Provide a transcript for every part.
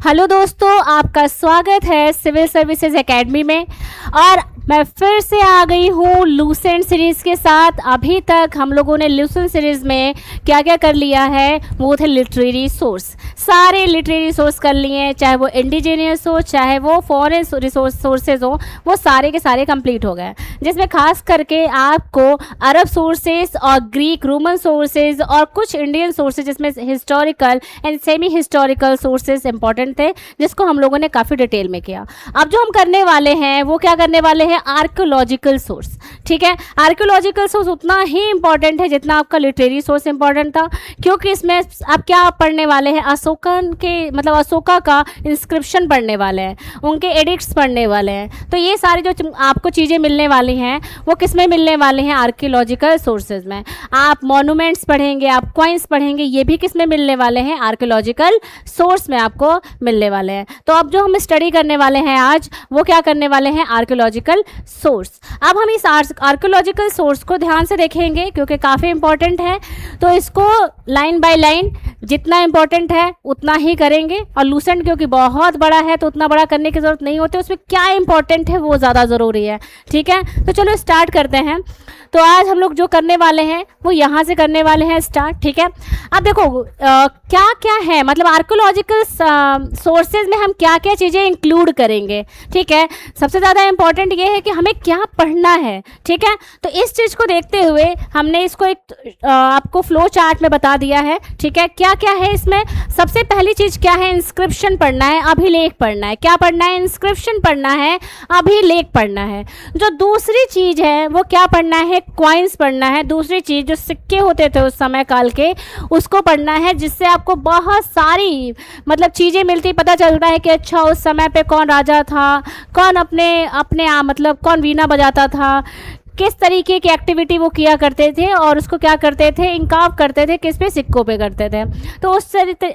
Hello दोस्तों, आपका स्वागत है सिविल सर्विसेज एकेडमी में। और मैं फिर से आ गई हूँ लूसेंट सीरीज़ के साथ। अभी तक हम लोगों ने लूसेंट सीरीज़ में क्या क्या कर लिया है, वो थे लिटरेरी सोर्स। सारे लिटरेरी सोर्स कर लिए हैं, चाहे वो इंडिजीनियस हो चाहे वो फॉरेन सोर्सेज हो, वो सारे के सारे कंप्लीट हो गए। जिसमें खास करके आपको अरब सोर्सेज और ग्रीक रोमन सोर्सेज और कुछ इंडियन सोर्सेज, जिसमें historical and semi historical sources important थे, जिसको हम लोगों ने काफ़ी डिटेल में किया। अब जो हम करने वाले हैं वो क्या करने वाले हैं, आर्कियोलॉजिकल सोर्स। ठीक है, आर्कियोलॉजिकल सोर्स उतना ही इंपॉर्टेंट है जितना आपका लिटरेरी सोर्स इंपॉर्टेंट था, क्योंकि इसमें आप क्या पढ़ने वाले हैं, अशोकन के मतलब अशोका का इंस्क्रिप्शन पढ़ने वाले हैं, उनके एडिक्ट्स पढ़ने वाले हैं। तो ये सारी जो आपको चीज़ें मिलने वाली हैं वो किस में मिलने वाली हैं, आर्कियोलॉजिकल सोर्सेज में। आप मॉन्यूमेंट्स पढ़ेंगे, आप कॉइन्स पढ़ेंगे, ये भी किस में मिलने वाले हैं, आर्कियोलॉजिकल सोर्स में आपको मिलने वाले हैं। तो अब जो हम स्टडी करने वाले हैं आज, वो क्या करने वाले हैं, आर्कियोलॉजिकल सोर्स। अब हम इस आर्कियोलॉजिकल सोर्स को ध्यान से देखेंगे क्योंकि काफ़ी इंपॉर्टेंट है। तो इसको लाइन बाय लाइन जितना इंपॉर्टेंट है उतना ही करेंगे, और लूसेंट क्योंकि बहुत बड़ा है तो उतना बड़ा करने की ज़रूरत नहीं होती, उसमें क्या इंपॉर्टेंट है वो ज़्यादा ज़रूरी है। ठीक है, तो चलो स्टार्ट करते हैं। तो आज हम लोग जो करने वाले हैं वो यहाँ से करने वाले हैं स्टार्ट। ठीक है, अब देखो क्या क्या है, मतलब आर्कियोलॉजिकल सोर्सेज में हम क्या क्या चीज़ें इंक्लूड करेंगे। ठीक है, सबसे ज़्यादा इंपॉर्टेंट ये है कि हमें क्या पढ़ना है। ठीक है, तो इस चीज़ को देखते हुए हमने इसको एक आपको फ्लो चार्ट में बता दिया है। ठीक है, क्या क्या है इसमें। सबसे पहली चीज़ क्या है, इंस्क्रिप्शन पढ़ना है, अभिलेख पढ़ना है। क्या पढ़ना है, इंस्क्रिप्शन पढ़ना है, अभिलेख पढ़ना है। जो दूसरी चीज़ है वो क्या पढ़ना है, क्वाइंस पढ़ना है। दूसरी चीज़ जो सिक्के होते थे उस समय काल के, उसको पढ़ना है, जिससे आपको बहुत सारी मतलब चीज़ें मिलती, पता चलता है कि अच्छा उस समय पे कौन राजा था, कौन अपने मतलब कौन वीणा बजाता था, किस तरीके की एक्टिविटी वो किया करते थे, और उसको क्या करते थे, इंकाव करते थे, किस पे, सिक्कों पे करते थे। तो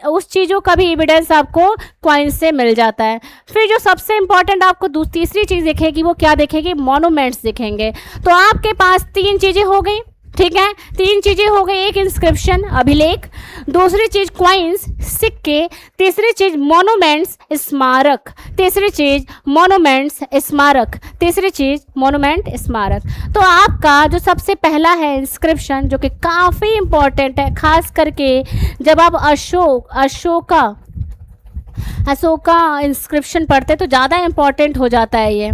उस चीज़ों का भी एविडेंस आपको क्वाइंस से मिल जाता है। फिर जो सबसे इंपॉर्टेंट आपको तीसरी चीज़ दिखेगी, वो क्या दिखेगी, मॉन्यूमेंट्स दिखेंगे। तो आपके पास तीन चीज़ें हो गई। ठीक है, तीन चीज़ें हो गई, एक इंस्क्रिप्शन अभिलेख, दूसरी चीज़ क्वाइंस सिक्के, तीसरी चीज़ मॉन्यूमेंट्स स्मारक, तीसरी चीज़ मॉन्यूमेंट्स स्मारक, तीसरी चीज़ मॉन्यूमेंट स्मारक। तो आपका जो सबसे पहला है इंस्क्रिप्शन, जो कि काफ़ी इंपॉर्टेंट है, खास करके जब आप अशोका इंस्क्रिप्शन पढ़ते तो ज़्यादा इंपॉर्टेंट हो जाता है ये,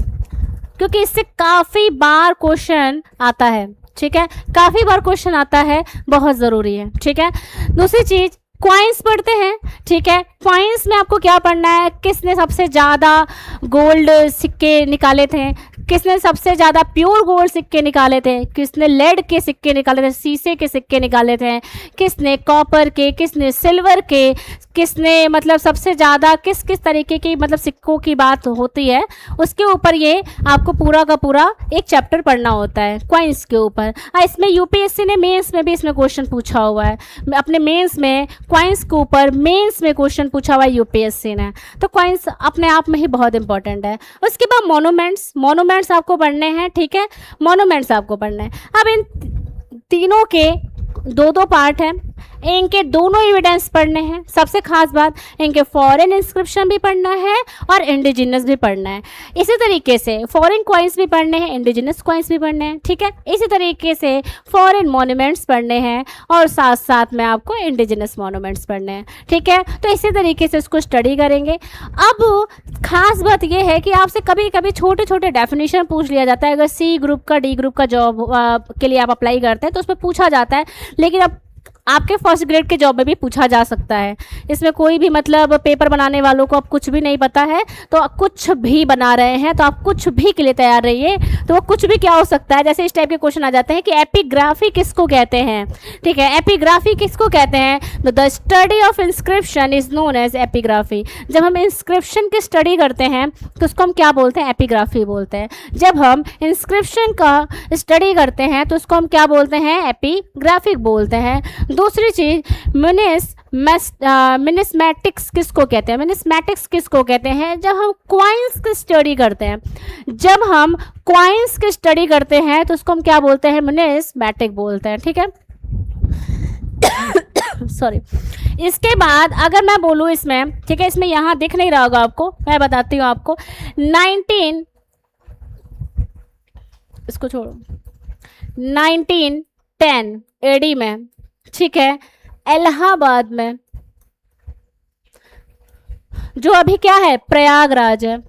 क्योंकि इससे काफ़ी बार क्वेश्चन आता है। ठीक है, काफ़ी बार क्वेश्चन आता है, बहुत ज़रूरी है। ठीक है, दूसरी चीज़ क्वाइंस पढ़ते हैं। ठीक है, क्वाइंस में आपको क्या पढ़ना है, किसने सबसे ज़्यादा गोल्ड सिक्के निकाले थे, किसने सबसे ज़्यादा प्योर गोल्ड सिक्के निकाले थे, किसने लेड के सिक्के निकाले थे, शीशे के सिक्के निकाले थे, किसने कॉपर के, किसने सिल्वर के, किसने मतलब सबसे ज़्यादा किस किस तरीके की मतलब सिक्कों की बात होती है, उसके ऊपर ये आपको पूरा का पूरा एक चैप्टर पढ़ना होता है क्वाइंस के ऊपर। इसमें यूपीएससी ने मेंस में भी इसमें क्वेश्चन पूछा हुआ है, अपने मेंस में क्वाइंस के ऊपर मेंस में क्वेश्चन पूछा हुआ है यूपीएससी ने। तो क्वाइंस अपने आप में ही बहुत इंपॉर्टेंट है। उसके बाद मॉन्यूमेंट्स आपको पढ़ने हैं। ठीक है, मॉन्यूमेंट्स आपको पढ़ने हैं। अब इन तीनों के दो दो पार्ट हैं, इनके दोनों एविडेंस पढ़ने हैं। सबसे खास बात, इनके फॉरेन इंस्क्रिप्शन भी पढ़ना है और इंडिजिनस भी पढ़ना है। इसी तरीके से फॉरेन क्वाइंस भी पढ़ने हैं, इंडिजिनस क्वाइंस भी पढ़ने हैं। ठीक है, इसी तरीके से फॉरेन मॉन्यूमेंट्स पढ़ने हैं और साथ साथ में आपको इंडिजिनस मॉन्यूमेंट्स पढ़ने हैं। ठीक है, तो इसी तरीके से इसको स्टडी करेंगे। अब खास बात यह है कि आपसे कभी कभी छोटे छोटे डेफिनेशन पूछ लिया जाता है। अगर सी ग्रुप का, डी ग्रुप का जॉब के लिए आप अप्लाई करते हैं तो उसमें पूछा जाता है, लेकिन अब आपके फर्स्ट ग्रेड के जॉब में भी पूछा जा सकता है। इसमें कोई भी मतलब पेपर बनाने वालों को अब कुछ भी नहीं पता है, तो आप कुछ भी बना रहे हैं तो आप कुछ भी के लिए तैयार रहिए। तो वो कुछ भी क्या हो सकता है, जैसे इस टाइप के क्वेश्चन आ जाते हैं कि एपिग्राफी किसको कहते हैं। ठीक है, एपिग्राफी किसको कहते हैं, तो the study of inscription is known as epigraphy. जब हम इंस्क्रिप्शन की स्टडी करते हैं तो उसको हम क्या बोलते हैं, एपिग्राफी बोलते हैं। जब हम इंस्क्रिप्शन का स्टडी करते हैं तो उसको हम क्या बोलते हैं, एपिग्राफिक बोलते हैं। दूसरी चीज मिनिस्मैटिक्स किसको कहते हैं, मिनिस्मैटिक्स किसको कहते हैं, जब हम क्वाइंस की स्टडी करते हैं। जब हम क्वाइंस की स्टडी करते हैं तो उसको हम क्या बोलते हैं, मिनिस्मैटिक बोलते हैं। ठीक है, सॉरी। इसके बाद अगर मैं बोलूँ इसमें, ठीक है, इसमें यहाँ दिख नहीं रहा होगा आपको, मैं बताती हूँ आपको। 19, इसको छोड़ो, 1910 एडी में, ठीक है, इलाहाबाद में, जो अभी क्या है, प्रयागराज है,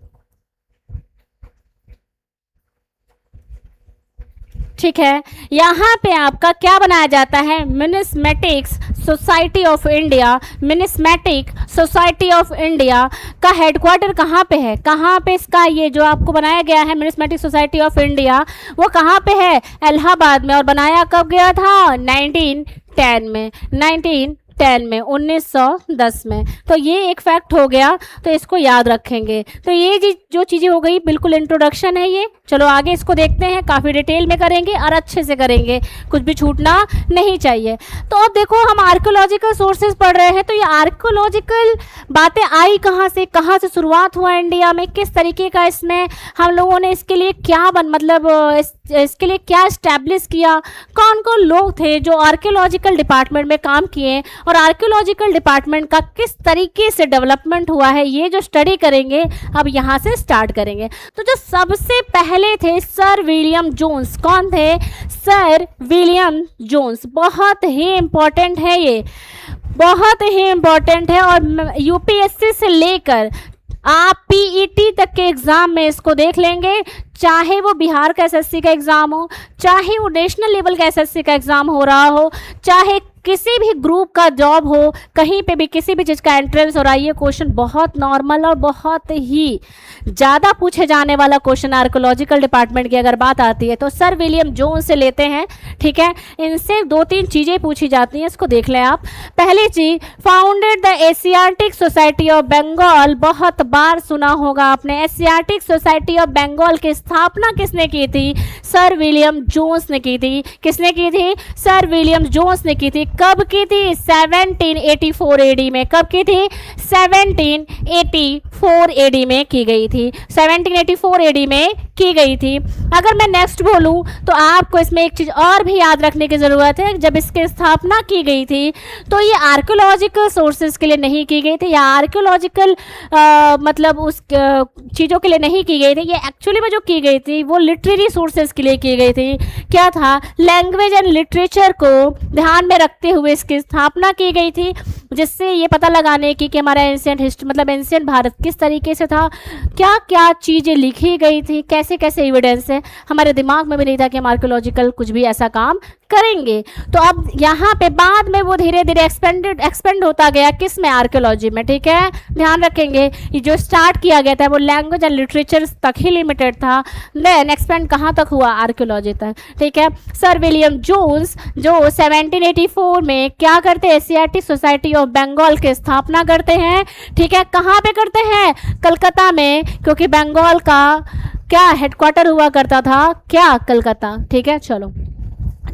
ठीक है, यहाँ पे आपका क्या बनाया जाता है, numismatics society of India. Numismatic society of India का हेडक्वार्टर कहाँ पे है, कहाँ पे इसका ये जो आपको बनाया गया है न्यूमिस्मेटिक सोसाइटी ऑफ इंडिया, वो कहाँ पे है, इलाहाबाद में। और बनाया कब गया था, 1910 में, 1910 में। तो ये एक फैक्ट हो गया, तो इसको याद रखेंगे। तो ये जो चीज़ें हो गई, बिल्कुल इंट्रोडक्शन है ये। चलो आगे इसको देखते हैं, काफ़ी डिटेल में करेंगे और अच्छे से करेंगे, कुछ भी छूटना नहीं चाहिए। तो अब देखो, हम आर्कियोलॉजिकल सोर्सेज पढ़ रहे हैं, तो ये आर्कियोलॉजिकल बातें आई कहाँ से शुरुआत हुआ इंडिया में, किस तरीके का इसमें हम लोगों ने इसके लिए क्या इसके लिए क्या इस्टेब्लिश किया, कौन कौन लोग थे जो आर्कियोलॉजिकल डिपार्टमेंट में काम किए, और आर्कियोलॉजिकल डिपार्टमेंट का किस तरीके से डेवलपमेंट हुआ है, ये जो स्टडी करेंगे अब यहाँ से स्टार्ट करेंगे। तो जो सबसे पहले थे सर विलियम जोन्स। कौन थे, सर विलियम जोन्स। बहुत ही इम्पोर्टेंट है ये, बहुत ही इम्पोर्टेंट है। और यूपीएससी से लेकर आप पीईटी तक के एग्ज़ाम में इसको देख लेंगे, चाहे वो बिहार का एसएससी का एग्ज़ाम हो, चाहे वो नेशनल लेवल का एसएससी का एग्ज़ाम हो रहा हो, चाहे किसी भी ग्रुप का जॉब हो, कहीं पे भी किसी भी चीज़ का एंट्रेंस हो रहा है, ये क्वेश्चन बहुत नॉर्मल और बहुत ही ज़्यादा पूछे जाने वाला क्वेश्चन आर्कियोलॉजिकल डिपार्टमेंट की अगर बात आती है तो सर विलियम जोन्स से लेते हैं, ठीक है। इनसे 2-3 चीज़ें पूछी जाती हैं, इसको देख लें आप। पहली चीज़, founded the Asiatic Society of Bengal. बहुत बार सुना होगा आपने, एशियाटिक सोसाइटी ऑफ बंगाल की स्थापना किसने की थी, सर विलियम जोन्स ने की थी। किसने की थी, सर विलियम जोन्स ने की थी। कब की थी, 1784 एडी में। कब की थी, 1784 एडी में की गई थी, 1784 एडी में की गई थी। अगर मैं नेक्स्ट बोलूं तो आपको इसमें एक चीज़ और भी याद रखने की ज़रूरत है, जब इसकी स्थापना की गई थी तो ये आर्कियोलॉजिकल सोर्सेज के लिए नहीं की गई थी, या आर्कियोलॉजिकल मतलब उस चीज़ों के लिए नहीं की गई थी। ये एक्चुअली में जो की गई थी वो लिटरेरी सोर्सेज के लिए की गई थी। क्या था, लैंग्वेज एंड लिटरेचर को ध्यान में रखते हुए इसकी स्थापना की गई थी, जिससे ये पता लगाने की कि हमारा एंशिएंट हिस्ट्री मतलब एंशिएंट भारत किस तरीके से था, क्या क्या चीज़ें लिखी गई थी, कैसे कैसे एविडेंस है। हमारे दिमाग में भी नहीं था कि हम आर्कियोलॉजिकल कुछ भी ऐसा काम करेंगे। तो अब यहाँ पे बाद में वो धीरे धीरे एक्सपेंड होता गया, किस में, आर्कियोलॉजी में, ठीक है। ध्यान रखेंगे, ये जो स्टार्ट किया गया था वो लैंग्वेज एंड लिटरेचर तक ही लिमिटेड था, देन एक्सपेंड कहाँ तक हुआ, आर्कियोलॉजी तक, ठीक है। सर विलियम जोन्स जो 1784 में क्या करते हैं, एशियाटिक सोसाइटी ऑफ बंगाल की स्थापना करते हैं, ठीक है। कहाँ पे करते हैं, कलकत्ता में, क्योंकि बंगाल का क्या हेडक्वार्टर हुआ करता था, क्या, कलकत्ता, ठीक है। चलो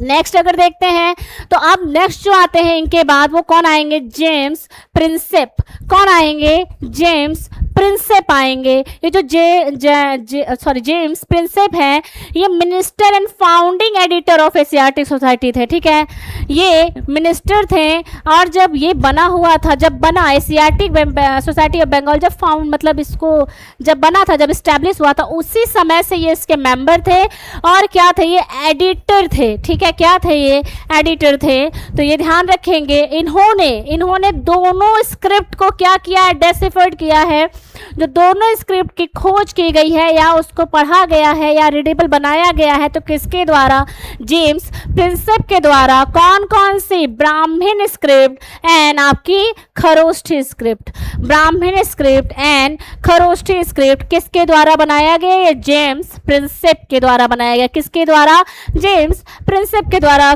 नेक्स्ट अगर देखते हैं तो अब नेक्स्ट जो आते हैं इनके बाद वो कौन आएंगे, जेम्स प्रिंसेप। कौन आएंगे, जेम्स प्रिंसेप आएंगे। ये जो जेम्स प्रिंसेप हैं, ये minister and founding editor of Asiatic society थे, ठीक है। ये मिनिस्टर थे, और जब ये बना हुआ था, जब बना एशियाटिक सोसाइटी ऑफ बंगाल, जब फाउंड मतलब इसको जब बना था, जब इस्टेब्लिश हुआ था, उसी समय से ये इसके मेंबर थे। और क्या थे, ये एडिटर थे, ठीक है। क्या थे, ये एडिटर थे। तो ये ध्यान रखेंगे, इन्होंने दोनों स्क्रिप्ट को क्या किया है, डेसिफर्ड किया है। जो दोनों स्क्रिप्ट की खोज की गई है या उसको पढ़ा गया है या रीडेबल बनाया गया है, तो किसके द्वारा, जेम्स प्रिंसेप के द्वारा। कौन कौन सी, ब्राह्मण स्क्रिप्ट एंड आपकी खरोष्ठी स्क्रिप्ट। ब्राह्मण स्क्रिप्ट एंड खरोष्ठी स्क्रिप्ट किसके द्वारा बनाया गया, ये जेम्स प्रिंसेप के द्वारा बनाया गया। किसके द्वारा, जेम्स प्रिंसेप के द्वारा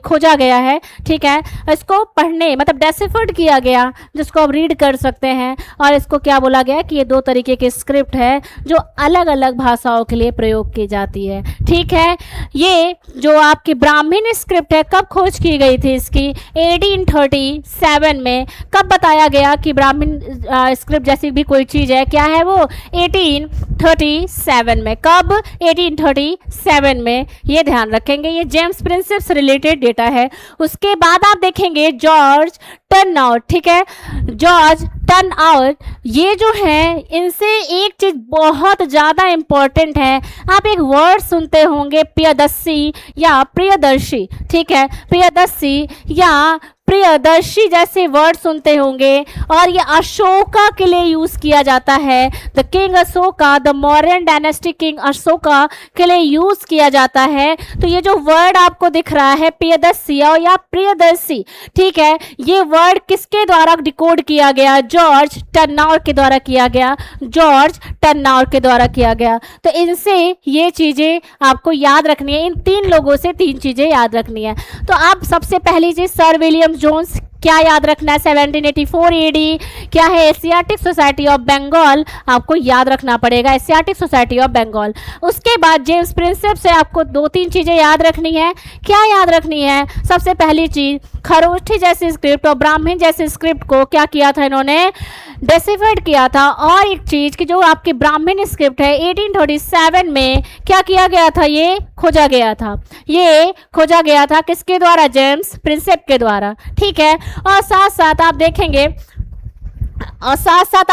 खोजा गया है, ठीक है। इसको पढ़ने मतलब डेसिफर्ड किया गया, जिसको आप रीड कर सकते हैं। और इसको क्या बोला गया कि ये 2 तरीके की स्क्रिप्ट है जो अलग अलग भाषाओं के लिए प्रयोग की जाती है, ठीक है। ये जो आपकी ब्राह्मण स्क्रिप्ट है, कब खोज की गई थी इसकी, 1837 में। कब बताया गया कि ब्राह्मण स्क्रिप्ट जैसी भी कोई चीज़ है, क्या है वो 1837 में। कब? 1837 में, ये ध्यान रखेंगे। ये जेम्स प्रिंसेप से रिलेटेड डेटा है। उसके बाद आप देखेंगे जॉर्ज टर्नआउट, ठीक है, जॉर्ज टर्नआउट, ये जो है इनसे एक चीज बहुत ज्यादा इंपॉर्टेंट है। आप एक वर्ड सुनते होंगे प्रियदर्शी या प्रियदर्शी, ठीक है, प्रियदर्शी या प्रियदर्शी जैसे वर्ड सुनते होंगे, और ये अशोका के लिए यूज किया जाता है। The king Ashoka, the Mauryan dynasty king Ashoka के लिए यूज किया जाता है। तो ये जो वर्ड आपको दिख रहा है प्रियदर्शी या प्रियदर्शी, ठीक है, ये वर्ड किसके द्वारा डिकोड किया गया? जॉर्ज टर्नआउट के द्वारा किया गया, जॉर्ज टर्नआउट के द्वारा किया गया। तो इनसे ये चीजें आपको याद रखनी है, इन तीन लोगों से तीन चीजें याद रखनी है। तो आप सबसे पहली चीज सर विलियम जोन्स, क्या याद रखना है? 1784 एडी। क्या है? एशियाटिक सोसाइटी ऑफ बंगाल, आपको याद रखना पड़ेगा, एशियाटिक सोसाइटी ऑफ बंगाल। उसके बाद जेम्स प्रिंसेप से आपको दो तीन चीज़ें याद रखनी है। क्या याद रखनी है? सबसे पहली चीज़, खरोष्ठी जैसी स्क्रिप्ट और ब्राह्मण जैसे स्क्रिप्ट को क्या किया था इन्होंने? डेसिफाइड किया था। और एक चीज़ कि जो आपकी ब्राह्मण स्क्रिप्ट है 1837 में क्या किया गया था? ये खोजा गया था, ये खोजा गया था किसके द्वारा? जेम्स प्रिंसेप के द्वारा, ठीक है। और साथ साथ आप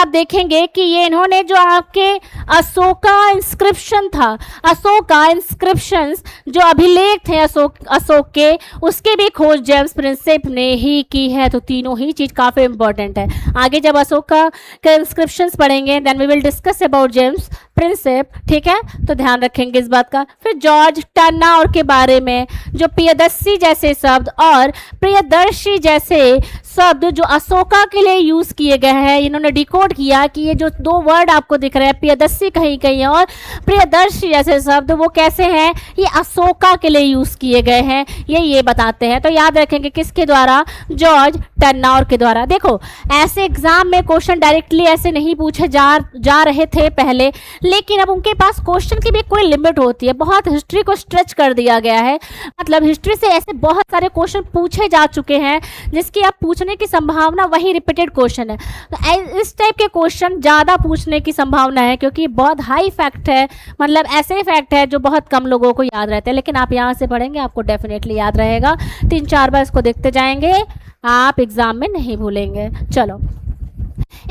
देखेंगे कि ये इन्होंने जो आपके अशोका इंस्क्रिप्शन था, अशोका इंस्क्रिप्शंस जो अभिलेख थे अशोक के, उसकी भी खोज जेम्स प्रिंसेप ने ही की है। तो तीनों ही चीज़ काफ़ी इंपॉर्टेंट है। आगे जब अशोका के इंस्क्रिप्शंस पढ़ेंगे then we will discuss about James Prinsep, ठीक है, तो ध्यान रखेंगे इस बात का। फिर जॉर्ज टर्नआउट के बारे में, जो प्रियदर्शी जैसे शब्द और प्रियदर्शी जैसे शब्द जो अशोका के लिए यूज किए गए हैं, इन्होंने डिकोड किया कि ये जो दो वर्ड आपको दिख रहे हैं प्रियदर्शी कहीं कहीं और प्रियदर्शी जैसे शब्द, वो कैसे हैं? ये अशोका के लिए यूज किए गए हैं, ये बताते हैं। तो याद रखेंगे किसके द्वारा? जॉर्ज टर्नआउट के द्वारा। देखो ऐसे एग्जाम में क्वेश्चन डायरेक्टली ऐसे नहीं पूछे जा रहे थे पहले, लेकिन अब उनके पास क्वेश्चन की भी कोई लिमिट होती है। बहुत हिस्ट्री को स्ट्रेच कर दिया गया है, मतलब हिस्ट्री से ऐसे बहुत सारे क्वेश्चन पूछे जा चुके हैं जिसकी अब पूछने की संभावना वही रिपीटेड क्वेश्चन है। तो इस टाइप के क्वेश्चन ज़्यादा पूछने की संभावना है, क्योंकि बहुत हाई फैक्ट है, मतलब ऐसे फैक्ट है जो बहुत कम लोगों को याद रहते हैं। लेकिन आप यहाँ से पढ़ेंगे आपको डेफिनेटली याद रहेगा। 3-4 बार इसको देखते जाएंगे, आप एग्जाम में नहीं भूलेंगे। चलो,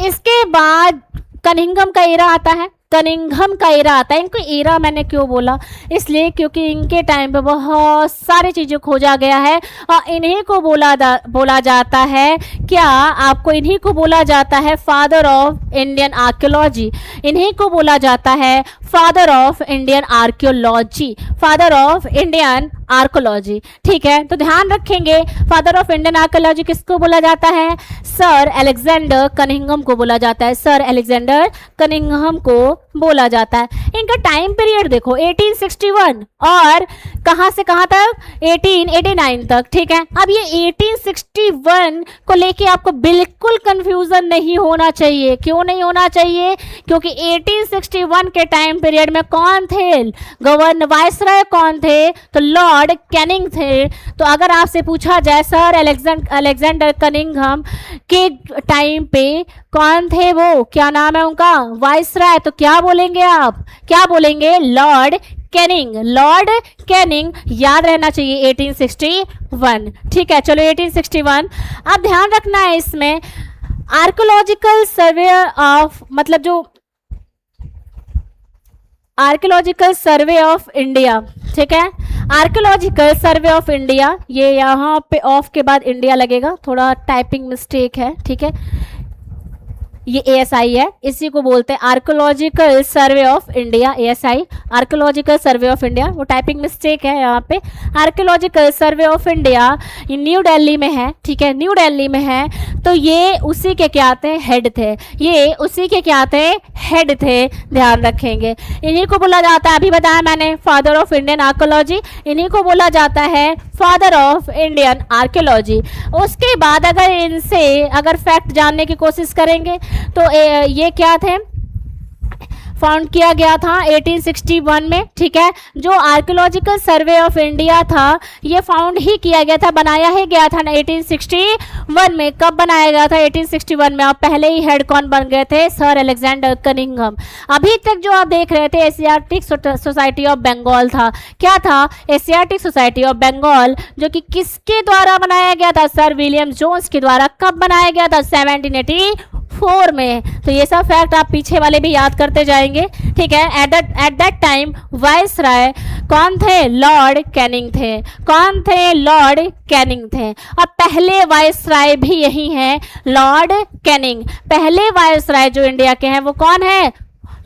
इसके बाद कनिंघम का एरा आता है। कनिंघम का एरा आता है। इनको एरा मैंने क्यों बोला? इसलिए क्योंकि इनके टाइम पे बहुत सारी चीज़ें खोजा गया है और इन्हीं को बोला जाता है, क्या आपको इन्हीं को बोला जाता है फादर ऑफ इंडियन आर्कियोलॉजी। इन्हीं को बोला जाता है father of Indian archaeology, father of Indian archaeology, ठीक है। तो ध्यान रखेंगे फादर ऑफ इंडियन आर्कियोलॉजी किसको बोला जाता है? सर अलेक्जेंडर कनिंघम को बोला जाता है, सर अलेक्जेंडर कनिंघम को बोला जाता है। इनका टाइम पीरियड देखो 1861 और कहां से कहां तक? 1889 तक, ठीक है। अब ये 1861 को लेके आपको बिल्कुल कंफ्यूजन नहीं होना चाहिए। क्यों नहीं होना चाहिए? क्योंकि 1861 के टाइम पीरियड में कौन थे? गवर्नर वाइसराय कौन थे? तो लॉर्ड कैनिंग थे। तो अगर आपसे पूछा जाए सर अलेक्जेंडर कनिंघम के टाइम पे कौन थे वो, क्या नाम है उनका? वाइसराय। तो क्या बोलेंगे आप? क्या बोलेंगे? लॉर्ड कैनिंग, लॉर्ड कैनिंग याद रहना चाहिए 1861, ठीक है। चलो 1861। अब ध्यान रखना है इसमें आर्कियोलॉजिकल सर्वे ऑफ, मतलब जो आर्कियोलॉजिकल सर्वे ऑफ इंडिया, ठीक है, आर्कियोलॉजिकल सर्वे ऑफ इंडिया, ये यहाँ पे ऑफ के बाद इंडिया लगेगा, थोड़ा टाइपिंग मिस्टेक है, ठीक है। ये ASI है, इसी को बोलते हैं archaeological survey of India, ASI archaeological survey of India, वो टाइपिंग मिस्टेक है यहाँ पे। आर्कियोलॉजिकल सर्वे ऑफ इंडिया ये न्यू दिल्ली में है, ठीक है, न्यू दिल्ली में है। तो ये उसी के क्या थे? हेड थे। ये उसी के क्या थे? हेड थे, ध्यान रखेंगे। इन्हीं को बोला जाता है, अभी बताया मैंने, फादर ऑफ इंडियन आर्कियोलॉजी। इन्हीं को बोला जाता है फादर ऑफ इंडियन आर्कियोलॉजी। उसके बाद अगर इनसे अगर फैक्ट जानने की कोशिश करेंगे तो ये क्या थे? फाउंड किया गया था 1861 में, ठीक है। जो आर्कियोलॉजिकल सर्वे ऑफ इंडिया था ये फाउंड ही किया गया था, बनाया ही गया था 1861 में। कब बनाया गया था? 1861 में। और पहले ही हेड कौन बन गए थे? Sir Alexander Cunningham. अभी तक जो आप देख रहे थे एशियाटिक सोसाइटी ऑफ बंगाल था। क्या था? एशियाटिक सोसाइटी ऑफ बंगाल, जो कि किसके द्वारा बनाया गया था? सर विलियम जोन्स के द्वारा। कब बनाया गया था? 1784 में। तो ये सब फैक्ट आप पीछे वाले भी याद करते जाएंगे, ठीक है। एट दैट टाइम वाइस राय कौन थे? लॉर्ड कैनिंग थे। कौन थे? लॉर्ड कैनिंग थे। और पहले वाइस राय भी यही हैं, लॉर्ड कैनिंग। पहले वाइस राय जो इंडिया के हैं वो कौन है?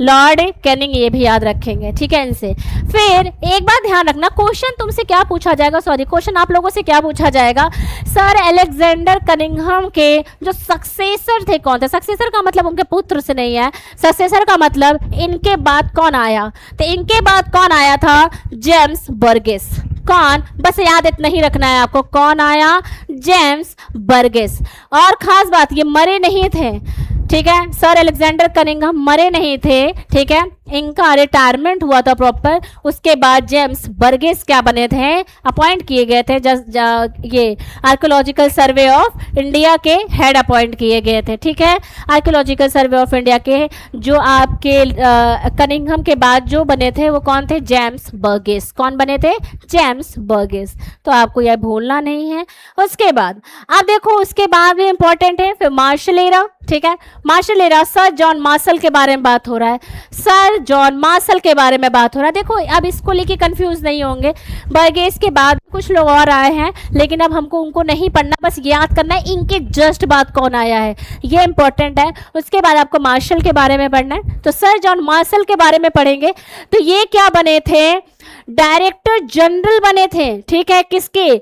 Lord Canning. ये भी याद रखेंगे, ठीक है इनसे। फिर एक बात ध्यान रखना, क्वेश्चन तुमसे क्या पूछा जाएगा, सॉरी क्वेश्चन आप लोगों से क्या पूछा जाएगा? सर अलेक्जेंडर कनिंघम के जो सक्सेसर थे कौन थे? सक्सेसर का मतलब उनके पुत्र से नहीं है, सक्सेसर का मतलब इनके बाद कौन आया। तो इनके बाद कौन आया था? James Burgess. कौन? बस याद इतना ही रखना है आपको, कौन आया? James Burgess. और खास बात ये मरे नहीं थे, ठीक है। सर अलेक्जेंडर कनिंघम मरे नहीं थे, ठीक है। इनका रिटायरमेंट हुआ था प्रॉपर। उसके बाद जेम्स बर्गेस क्या बने थे? अपॉइंट किए गए थे। ये आर्कियोलॉजिकल सर्वे ऑफ इंडिया के हेड अपॉइंट किए गए थे, ठीक है। आर्कियोलॉजिकल सर्वे ऑफ इंडिया के जो आपके कनिंघम के बाद जो बने थे वो कौन थे? James Burgess. कौन बने थे? James Burgess. तो आपको यह भूलना नहीं है। उसके बाद आप देखो, उसके बाद भी इंपॉर्टेंट है फिर मार्शल एरा, ठीक है। Marshall era, sir John Marshall के बारे में बात हो रहा है। सर जॉन मार्शल के बारे में बात हो रहा है। देखो अब इसको लेके कंफ्यूज नहीं होंगे। बर्गेस के बाद कुछ लोग और आए हैं, लेकिन अब हमको उनको नहीं पढ़ना, बस याद करना है इनके जस्ट बाद कौन आया है, ये इंपॉर्टेंट है। उसके बाद आपको मार्शल के बारे में पढ़ना है। तो सर जॉन मार्शल के बारे में पढ़ेंगे। तो ये क्या बने थे? डायरेक्टर जनरल बने थे, ठीक है। किसके?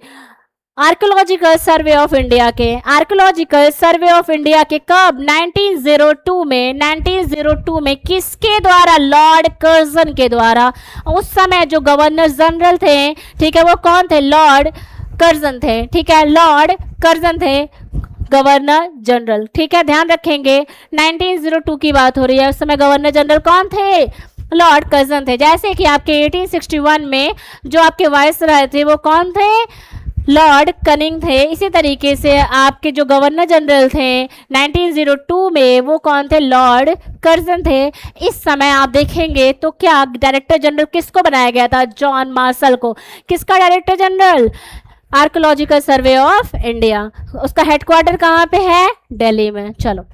आर्कियोलॉजिकल सर्वे ऑफ इंडिया के। आर्कियोलॉजिकल सर्वे ऑफ इंडिया के कब? 1902 में। 1902 में किसके द्वारा? लॉर्ड कर्जन के द्वारा। उस समय जो गवर्नर जनरल थे, ठीक है, वो कौन थे? लॉर्ड कर्जन थे, ठीक है। लॉर्ड कर्जन थे गवर्नर जनरल, ठीक है। ध्यान रखेंगे 1902 की बात हो रही है। उस समय गवर्नर जनरल कौन थे? लॉर्ड कर्जन थे। जैसे कि आपके 1861 में जो आपके वाइसराय थे वो कौन थे? लॉर्ड कनिंग थे। इसी तरीके से आपके जो गवर्नर जनरल थे 1902 में वो कौन थे? लॉर्ड कर्जन थे। इस समय आप देखेंगे तो क्या डायरेक्टर जनरल किसको बनाया गया था? जॉन मार्शल को। किसका director general? Archaeological survey of India. उसका हेडक्वार्टर कहाँ पे है? दिल्ली में। चलो,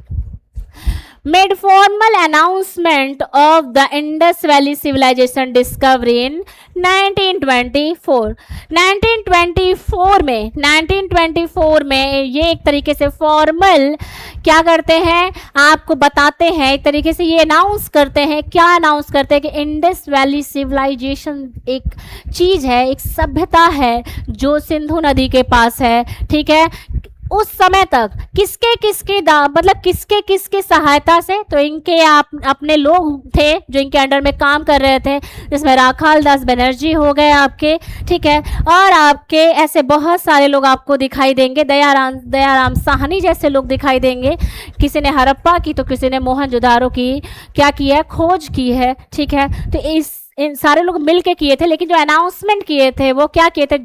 made formal announcement of the Indus Valley Civilization discovery in 1924। 1924 में ये एक तरीके से फॉर्मल क्या करते हैं? आपको बताते हैं, एक तरीके से ये अनाउंस करते हैं। क्या अनाउंस करते हैं? कि इंडस वैली सिविलाइजेशन एक चीज़ है, एक सभ्यता है जो सिंधु नदी के पास है, ठीक है। उस समय तक किसके मतलब किसके सहायता से? तो इनके अपने लोग थे जो इनके अंडर में काम कर रहे थे, जिसमें राखाल दास बनर्जी हो गए आपके, ठीक है। और आपके ऐसे बहुत सारे लोग आपको दिखाई देंगे, दयाराम साहनी जैसे लोग दिखाई देंगे। किसी ने हड़प्पा की तो किसी ने मोहनजोदारो की क्या की है? खोज की है, ठीक है। तो इन सारे लोग मिल के किए थे, लेकिन जो अनाउंसमेंट किए थे वो क्या किए थे?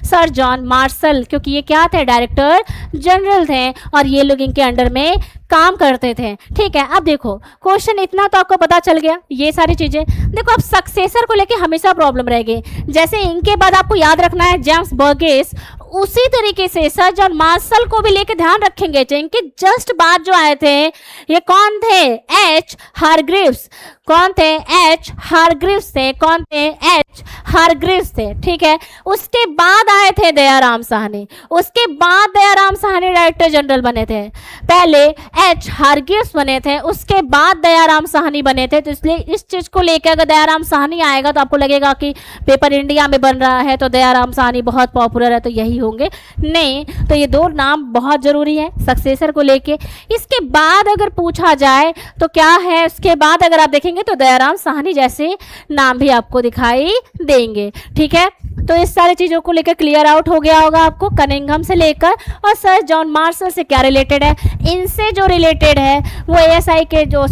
सर जॉन मार्शल, क्योंकि ये क्या थे? डायरेक्टर जनरल थे और ये लोग इनके अंडर में काम करते थे, ठीक है। अब देखो क्वेश्चन इतना तो आपको पता चल गया, ये सारी चीजें। देखो अब सक्सेसर को लेके हमेशा प्रॉब्लम रहेगी। जैसे इनके बाद आपको याद रखना है जेम्स बर्गेस, उसी तरीके से सर जॉन मार्शल को भी लेके ध्यान रखेंगे। इनके जस्ट बाद जो आए थे ये कौन थे? H Hargreaves. कौन थे? एच हारग्रीव्स थे। कौन थे? एच हारग्रीव्स थे, ठीक है। उसके बाद आए थे दयाराम साहनी। उसके बाद दयाराम साहनी डायरेक्टर जनरल बने थे। पहले एच हारग्रीव्स बने थे, उसके बाद दयाराम साहनी बने थे। तो इसलिए इस चीज को लेकर अगर दयाराम साहनी आएगा तो आपको लगेगा कि पेपर इंडिया में बन रहा है तो दयाराम साहनी बहुत पॉपुलर है, तो यही होंगे। नहीं, तो ये दो नाम बहुत जरूरी है सक्सेसर को लेके। इसके बाद अगर पूछा जाए तो क्या है? उसके बाद अगर आप देखेंगे तो दयाराम साहनी जैसे नाम भी आपको दिखाई देंगे, ठीक है। तो इस सारी चीज़ों को लेकर क्लियर आउट हो गया होगा आपको कनिंघम से लेकर। और सर जॉन मार्शल से क्या रिलेटेड है, इनसे जो रिलेटेड है वो ASI के जो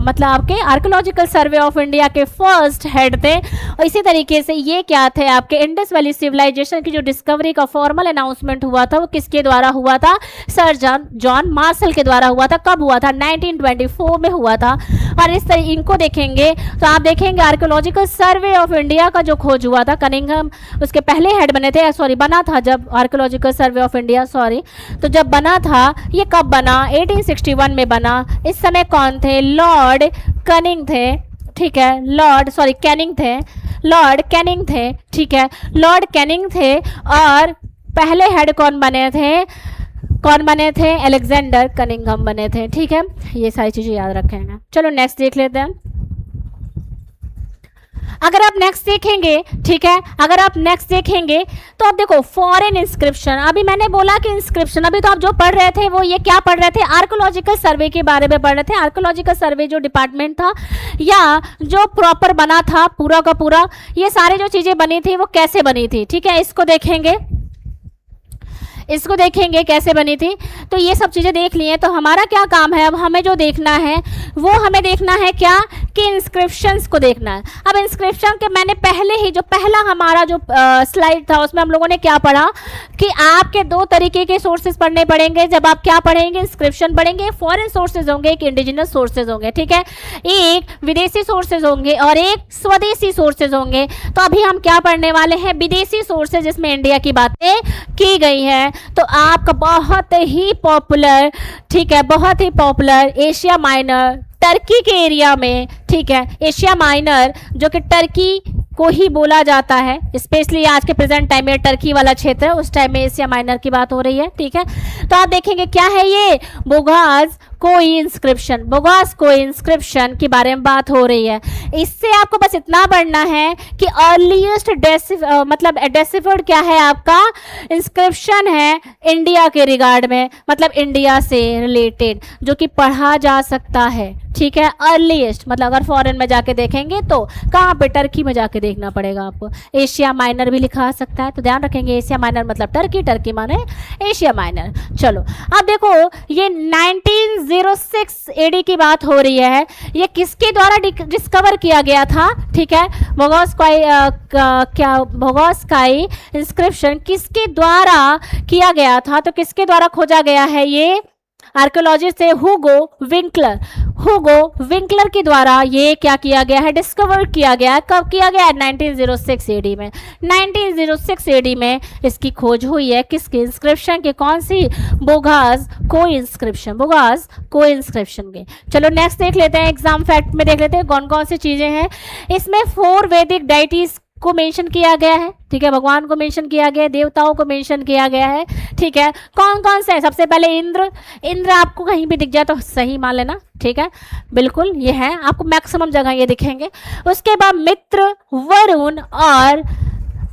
मतलब आपके आर्कोलॉजिकल सर्वे ऑफ इंडिया के फर्स्ट हेड थे। और इसी तरीके से ये क्या थे, आपके इंडस वैली सिविलाइजेशन की जो डिस्कवरी का फॉर्मल अनाउंसमेंट हुआ था वो किसके द्वारा हुआ था, सर जॉन मार्शल के द्वारा हुआ था। कब हुआ था, 1924 में हुआ था। और इस तरह इनको देखेंगे तो आप देखेंगे आर्कोलॉजिकल सर्वे ऑफ इंडिया का जो खोज हुआ था, कनिंघम उसके पहले हेड बने थे, बना था जब आर्कोलॉजिकल सर्वे ऑफ इंडिया, तो जब बना था, ये कब बना, 1861 में बना। इस समय कौन थे, लॉर्ड कनिंग थे, ठीक है, लॉर्ड कैनिंग थे, ठीक है, लॉर्ड कैनिंग थे। और पहले हेड कौन बने थे, अलेक्जेंडर कनिंघम बने थे, ठीक है। ये सारी चीज़ें याद रखेंगे। चलो नेक्स्ट देख लेते हैं। अगर आप नेक्स्ट देखेंगे, ठीक है, अगर आप नेक्स्ट देखेंगे तो आप देखो फॉरेन इंस्क्रिप्शन। अभी मैंने बोला कि इंस्क्रिप्शन, अभी तो आप जो पढ़ रहे थे वो ये क्या पढ़ रहे थे, आर्कोलॉजिकल सर्वे के बारे में पढ़ रहे थे। आर्कोलॉजिकल सर्वे जो डिपार्टमेंट था या जो प्रॉपर बना था पूरा का पूरा, ये सारी जो चीज़ें बनी थी वो कैसे बनी थी, ठीक है, इसको देखेंगे कैसे बनी थी। तो ये सब चीज़ें देख लिए, तो हमारा क्या काम है, अब हमें जो देखना है वो हमें देखना है क्या, कि इंस्क्रिप्शंस को देखना है। अब इंस्क्रिप्शन के मैंने पहले ही जो पहला हमारा जो स्लाइड था उसमें हम लोगों ने क्या पढ़ा कि आपके दो तरीके के सोर्सेज पढ़ने पड़ेंगे जब आप क्या पढ़ेंगे, इंस्क्रिप्शन पढ़ेंगे। फॉरेन सोर्सेज होंगे, एक इंडिजिनस सोर्सेज होंगे, ठीक है, एक विदेशी सोर्सेज होंगे और एक स्वदेशी सोर्सेज होंगे। तो अभी हम क्या पढ़ने वाले हैं, विदेशी सोर्सेज जिसमें इंडिया की बातें की गई हैं। तो आपका बहुत ही पॉपुलर, ठीक है, बहुत ही पॉपुलर एशिया माइनर, टर्की के एरिया में, ठीक है, एशिया माइनर जो कि टर्की को ही बोला जाता है, स्पेशली आज के प्रेजेंट टाइम में टर्की वाला क्षेत्र, उस टाइम में एशिया माइनर की बात हो रही है, ठीक है। तो आप देखेंगे क्या है ये, बोगास कोई इंस्क्रिप्शन के बारे में बात हो रही है। इससे आपको बस इतना पढ़ना है कि अर्लीस्ट मतलब डेसिफर्ड क्या है आपका, इंस्क्रिप्शन है इंडिया के रिगार्ड में, मतलब इंडिया से रिलेटेड जो कि पढ़ा जा सकता है, ठीक है। अर्लीस्ट मतलब अगर फॉरेन में जाके देखेंगे तो कहाँ पे, टर्की में जाके देखना पड़ेगा आपको। एशिया माइनर भी लिखा सकता है, तो ध्यान रखेंगे एशिया माइनर मतलब टर्की, टर्की माने एशिया माइनर। चलो अब देखो ये 1906 AD की बात हो रही है। ये किसके द्वारा डिस्कवर किया गया था, ठीक है, बोगासकाई इंस्क्रिप्शन किसके द्वारा किया गया था, तो किसके द्वारा खोजा गया है, ये आर्कियोलॉजिस्ट थे हुगो विंकलर के द्वारा ये क्या किया गया है, डिस्कवर किया गया है। कब किया गया है, 1906 AD में। 1906 AD में इसकी खोज हुई है, किसकी, इंस्क्रिप्शन के, कौन सी, बोगास कोई इंस्क्रिप्शन के। चलो नेक्स्ट देख लेते हैं, एग्जाम फैक्ट में देख लेते हैं कौन कौन सी चीजें हैं। इसमें 4 वैदिक डाइटीज को मेंशन किया गया है, ठीक है, भगवान को मेंशन किया गया है, देवताओं को मेंशन किया गया है, ठीक है। कौन कौन से है, सबसे पहले इंद्र आपको कहीं भी दिख जाए तो सही मान लेना, ठीक है, बिल्कुल ये है, आपको मैक्सिमम जगह ये दिखेंगे। उसके बाद मित्र, वरुण और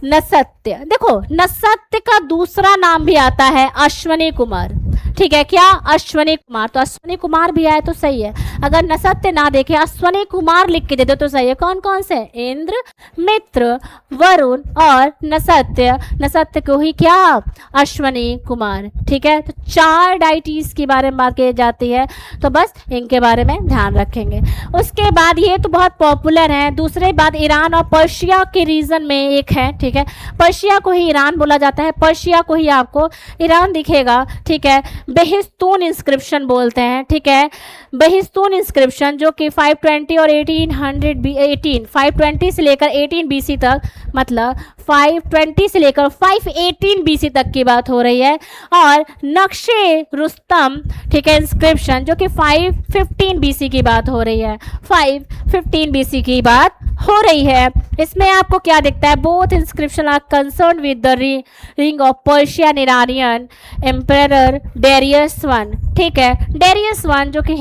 नसत्य। देखो नसत्य का दूसरा नाम भी आता है अश्वनी कुमार, ठीक है, क्या, अश्वनी कुमार। तो अश्वनी कुमार भी आए तो सही है, अगर नसत्य ना देखे अश्वनी कुमार लिख के दे दो तो सही है। कौन कौन से, इंद्र, मित्र, वरुण और नसत्य को ही क्या, अश्वनी कुमार, ठीक है। तो 4 डाइटीज के बारे में बात की जाती है, तो बस इनके बारे में ध्यान रखेंगे। उसके बाद ये तो बहुत पॉपुलर है। दूसरी बात, ईरान और पर्शिया के रीजन में एक है, ठीक है, पर्शिया को ही ईरान बोला जाता है, पर्शिया को ही आपको ईरान दिखेगा, ठीक है। बेहिस्तून इंस्क्रिप्शन बोलते हैं, ठीक है, बेहिस्तून इंस्क्रिप्शन जो कि 520 और 520 से लेकर 18 BC तक, मतलब 520 से लेकर 518 BC तक की बात हो रही है। और नक्शे रुस्तम, ठीक है, इंस्क्रिप्शन जो कि 515 BC की बात हो रही है, 515 BC की बात हो रही है। इसमें आपको क्या दिखता है, both inscription are concern with the ring of Persian Iranian emperor Darius one, ठीक है, डेरियस वन जो कि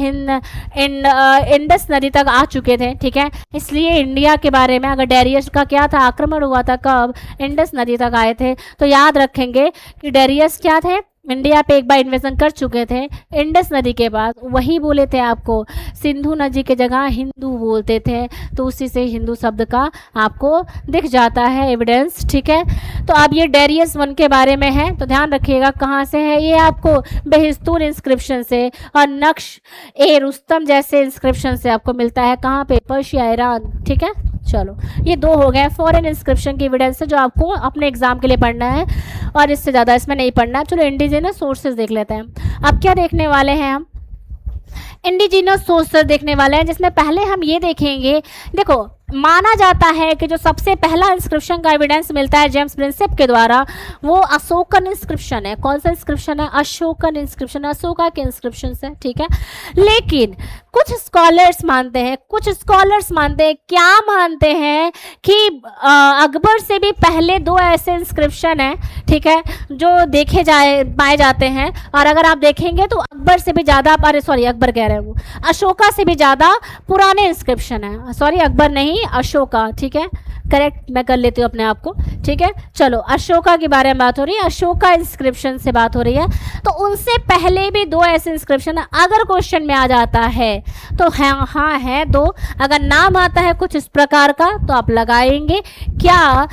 इंडस नदी तक आ चुके थे, ठीक है। इसलिए इंडिया के बारे में, अगर डेरियस का क्या था, आक्रमण हुआ था कब, इंडस नदी तक आए थे, तो याद रखेंगे कि डेरियस क्या थे, इंडिया पे एक बार इन्वेजन कर चुके थे इंडस नदी के पास, वही बोले थे आपको सिंधु नदी के जगह हिंदू बोलते थे, तो उसी से हिंदू शब्द का आपको दिख जाता है एविडेंस। ठीक है, तो अब ये डेरियस वन के बारे में है, तो ध्यान रखिएगा कहाँ से है ये, आपको बेहिस्तूर इंस्क्रिप्शन से और नक्श ए रुस्तम जैसे इंस्क्रिप्शन से आपको मिलता है। कहाँ पे? Persia, Iran. ठीक है, चलो ये दो हो गए फॉरेन इंस्क्रिप्शन की एविडेंस है जो आपको अपने एग्जाम के लिए पढ़ना है, और इससे ज़्यादा इसमें नहीं पढ़ना। चलो इंडिजिनस सोर्सेज देख लेते हैं। अब क्या देखने वाले हैं हम? इंडिजिनस सोर्सेज देखने वाले हैं, जिसमें पहले हम ये देखेंगे, देखो माना जाता है कि जो सबसे पहला इंस्क्रिप्शन का एविडेंस मिलता है जेम्स प्रिंसेप के द्वारा, वो अशोकन इंस्क्रिप्शन है। कौन सा इंस्क्रिप्शन है? अशोकन इंस्क्रिप्शन, अशोका के इंस्क्रिप्शन है। ठीक है, लेकिन कुछ स्कॉलर्स मानते हैं, क्या मानते हैं कि अकबर से भी पहले दो ऐसे इंस्क्रिप्शन हैं, ठीक है, जो पाए जाते हैं, और अगर आप देखेंगे तो अकबर से भी ज़्यादा, अरे सॉरी अकबर कह रहे हैं, वो अशोका से भी ज़्यादा पुराने इंस्क्रिप्शन है। सॉरी अकबर नहीं, अशोका। ठीक है, करेक्ट मैं कर लेती हूँ अपने आप को। ठीक है, चलो अशोका के बारे में बात हो रही है, अशोका इंस्क्रिप्शन से बात हो रही है। तो उनसे पहले भी दो ऐसे इंस्क्रिप्शन है, अगर क्वेश्चन में आ जाता है तो हाँ है दो, अगर नाम आता है कुछ इस प्रकार का तो आप लगाएंगे क्या?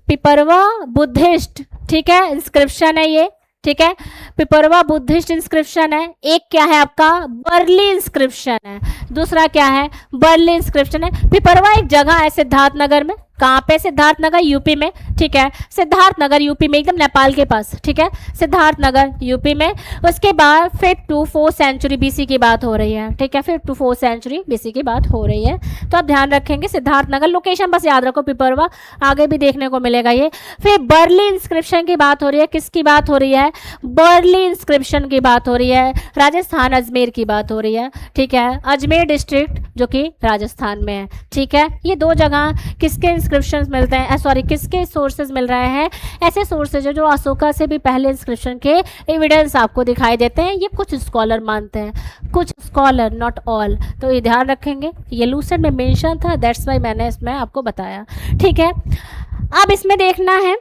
पिपरवा बुद्धिस्ट, ठीक है, इंस्क्रिप्शन है ये। ठीक है, पिपरवा बुद्धिस्ट इंस्क्रिप्शन है। एक क्या है आपका? बर्ली इंस्क्रिप्शन है। दूसरा क्या है? बर्ली इंस्क्रिप्शन है। पिपरवा एक जगह है सिद्धार्थनगर में। कहाँ पे? सिद्धार्थनगर यूपी में। ठीक है, सिद्धार्थनगर यूपी में, एकदम नेपाल के पास। ठीक है, सिद्धार्थनगर यूपी में। उसके बाद 5th to 4th century BC की बात हो रही है। ठीक है, 5th to 4th century BC की बात हो रही है, तो आप ध्यान रखेंगे सिद्धार्थनगर, लोकेशन बस याद रखो, पिपरवा आगे भी देखने को मिलेगा ये। फिर बर्ली इंस्क्रिप्शन की बात हो रही है। किसकी बात हो रही है? बर्ली इंस्क्रिप्शन की बात हो रही है, राजस्थान अजमेर की बात हो रही है। ठीक है, अजमेर डिस्ट्रिक्ट जो कि राजस्थान में है। ठीक है, ये दो जगह किसके इंस्क्रिप्शन मिलते हैं, सॉरी किसके सोर्सेज मिल रहे हैं? ऐसे सोर्सेज जो अशोका से भी पहले इंस्क्रिप्शन के एविडेंस आपको दिखाई देते हैं। ये कुछ स्कॉलर मानते हैं, कुछ स्कॉलर, नॉट ऑल, तो ये ध्यान रखेंगे। ये लूसेंट में मेंशन था, दैट्स वाई मैंने इसमें आपको बताया। ठीक है, अब इसमें देखना है,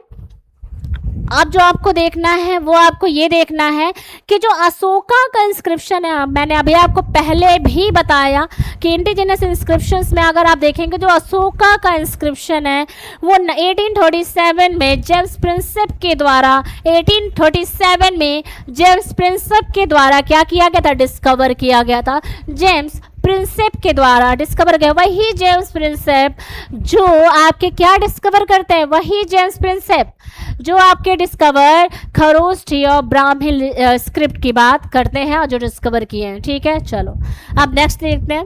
अब जो आपको देखना है वो आपको ये देखना है कि जो अशोका का इंस्क्रिप्शन है, मैंने अभी आपको पहले भी बताया कि इंडिजिनस इंस्क्रिप्शंस में अगर आप देखेंगे जो अशोका का इंस्क्रिप्शन है वो 1837 में जेम्स प्रिंसेप के द्वारा 1837 में जेम्स प्रिंसेप के द्वारा क्या किया गया था? डिस्कवर किया गया था। जेम्स प्रिंसेप के द्वारा डिस्कवर किया, वही जेम्स प्रिंसेप जो आपके क्या डिस्कवर करते हैं? वही जेम्स प्रिंसेप जो आपके डिस्कवर खरोष्ठी और ब्राह्मी स्क्रिप्ट की बात करते हैं और जो डिस्कवर किए हैं। ठीक है, चलो अब नेक्स्ट देखते हैं।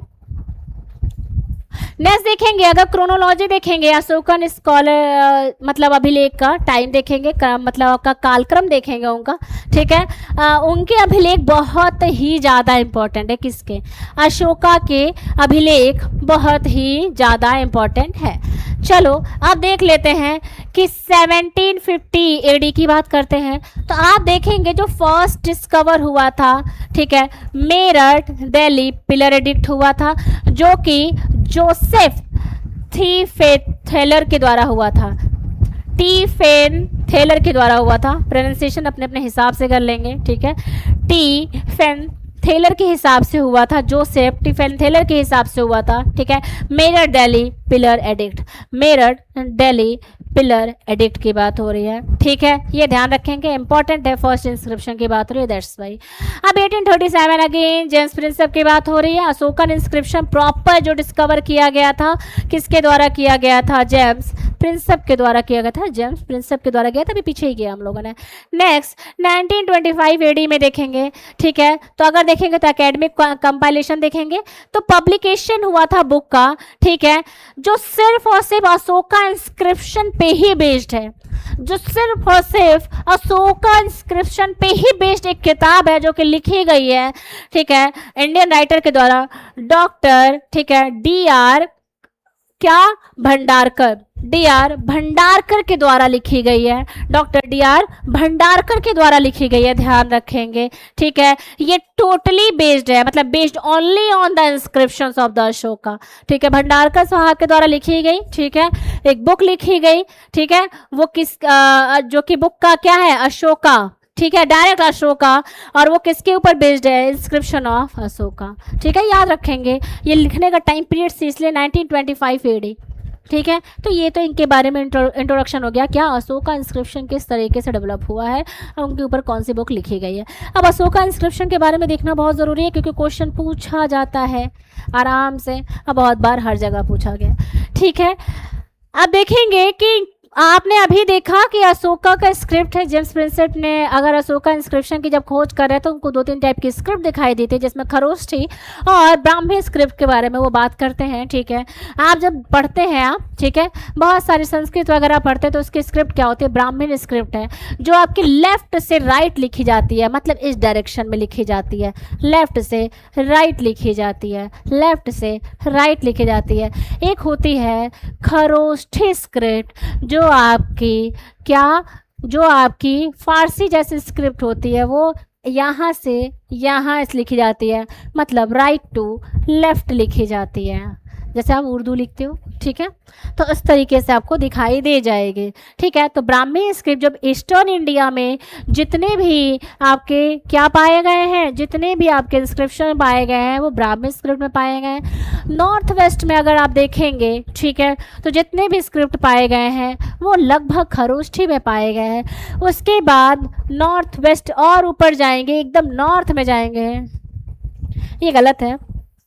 नेक्स्ट देखेंगे, अगर क्रोनोलॉजी देखेंगे, अशोकन स्कॉलर मतलब अभिलेख का टाइम देखेंगे, मतलब आपका कालक्रम देखेंगे उनका। ठीक है, उनके अभिलेख बहुत ही ज़्यादा इंपॉर्टेंट है। किसके? अशोका के अभिलेख बहुत ही ज़्यादा इंपॉर्टेंट है। चलो अब देख लेते हैं कि 1750 एडी की बात करते हैं, तो आप देखेंगे जो फर्स्ट डिस्कवर हुआ था, ठीक है, मेरठ दिल्ली पिलर एडिक्ट हुआ था, जो कि जोसेफ थेलर के द्वारा हुआ था। टी फेन थेलर के द्वारा हुआ था, प्रोनाउंसिएशन अपने अपने हिसाब से कर लेंगे। ठीक है, टी फेन थेलर के हिसाब से हुआ था, जोसेफ टी फेन थेलर के हिसाब से हुआ था। ठीक है, Meerut Delhi pillar addict, Meerut Delhi pillar addict की बात हो रही है। ठीक है, ये ध्यान रखेंगे, इंपॉर्टेंट है, फर्स्ट इंस्क्रिप्शन की बात हो रही है, दैट्स वाई। अब 1837 अगेन जेम्स प्रिंसेप की बात हो रही है। अशोकन इंस्क्रिप्शन प्रॉपर जो डिस्कवर किया गया था, किसके द्वारा किया गया था? जेम्स प्रिंसेप के द्वारा किया गया था, जेम्स प्रिंसेप के द्वारा किया था, अभी पीछे ही किया हम लोगों ने। नेक्स्ट 1925 एडी में देखेंगे। ठीक है, तो अगर देखेंगे तो एकेडमिक कंपाइलेशन देखेंगे तो पब्लिकेशन हुआ था बुक का, ठीक है, जो सिर्फ और सिर्फ अशोका इंस्क्रिप्शन पे ही बेस्ड है, जो सिर्फ और सिर्फ अशोका इंस्क्रिप्शन पे ही बेस्ड एक किताब है जो कि लिखी गई है, ठीक है, इंडियन राइटर के द्वारा, डॉक्टर, ठीक है, DR क्या भंडारकर, डी आर भंडारकर के द्वारा लिखी गई है, डॉक्टर डी आर भंडारकर के द्वारा लिखी गई है, ध्यान रखेंगे। ठीक है, ये टोटली बेस्ड है, मतलब based only on the inscriptions of the Ashoka. ठीक है, भंडारकर साहब के द्वारा लिखी गई। ठीक है, एक बुक लिखी गई। ठीक है, वो किस जो कि बुक का क्या है, अशोका। ठीक है, डायरेक्ट अशोका, और वो किसके ऊपर बेस्ड है, इंस्क्रिप्शन ऑफ अशोका। ठीक है, याद रखेंगे। ये लिखने का टाइम पीरियड से इसलिए 1925 एडी। ठीक है, तो ये तो इनके बारे में इंट्रोडक्शन हो गया, क्या अशोका इंस्क्रिप्शन किस तरीके से डेवलप हुआ है और उनके ऊपर कौन सी बुक लिखी गई है। अब अशोका इंस्क्रिप्शन के बारे में देखना बहुत ज़रूरी है, क्योंकि क्वेश्चन पूछा जाता है आराम से, अब बहुत बार हर जगह पूछा गया। ठीक है, अब देखेंगे कि आपने अभी देखा कि अशोका का स्क्रिप्ट है। जेम्स प्रिंसेप ने अगर अशोका इंस्क्रिप्शन की जब खोज कर रहे तो उनको 2-3 टाइप की स्क्रिप्ट दिखाई दी थी, जिसमें खरोश थी और ब्राह्मी स्क्रिप्ट के बारे में वो बात करते हैं। ठीक है, आप जब पढ़ते हैं आप, ठीक है, बहुत सारी संस्कृत वगैरह पढ़ते हैं तो उसकी स्क्रिप्ट क्या होती है, ब्राह्मण स्क्रिप्ट है, जो आपकी लेफ्ट से राइट लिखी जाती है, मतलब इस डायरेक्शन में लिखी जाती है, लेफ्ट से राइट लिखी जाती है, लेफ्ट से राइट लिखी जाती है। एक होती है खरोष्ठी स्क्रिप्ट, जो आपकी फारसी जैसी स्क्रिप्ट होती है, वो यहाँ से यहाँ इस लिखी जाती है, मतलब राइट टू लेफ्ट लिखी जाती है, जैसे आप उर्दू लिखते हो। ठीक है, तो इस तरीके से आपको दिखाई दे जाएगी। ठीक है, तो ब्राह्मी स्क्रिप्ट जब ईस्टर्न इंडिया में जितने भी आपके क्या पाए गए हैं, जितने भी आपके इंस्क्रिप्शन पाए गए हैं वो ब्राह्मी स्क्रिप्ट में पाए गए हैं। नॉर्थ वेस्ट में अगर आप देखेंगे, ठीक है, तो जितने भी स्क्रिप्ट पाए गए हैं वो लगभग खरोष्ठी में पाए गए हैं। उसके बाद नॉर्थ वेस्ट और ऊपर जाएंगे, एकदम नॉर्थ में जाएंगे, ये गलत है।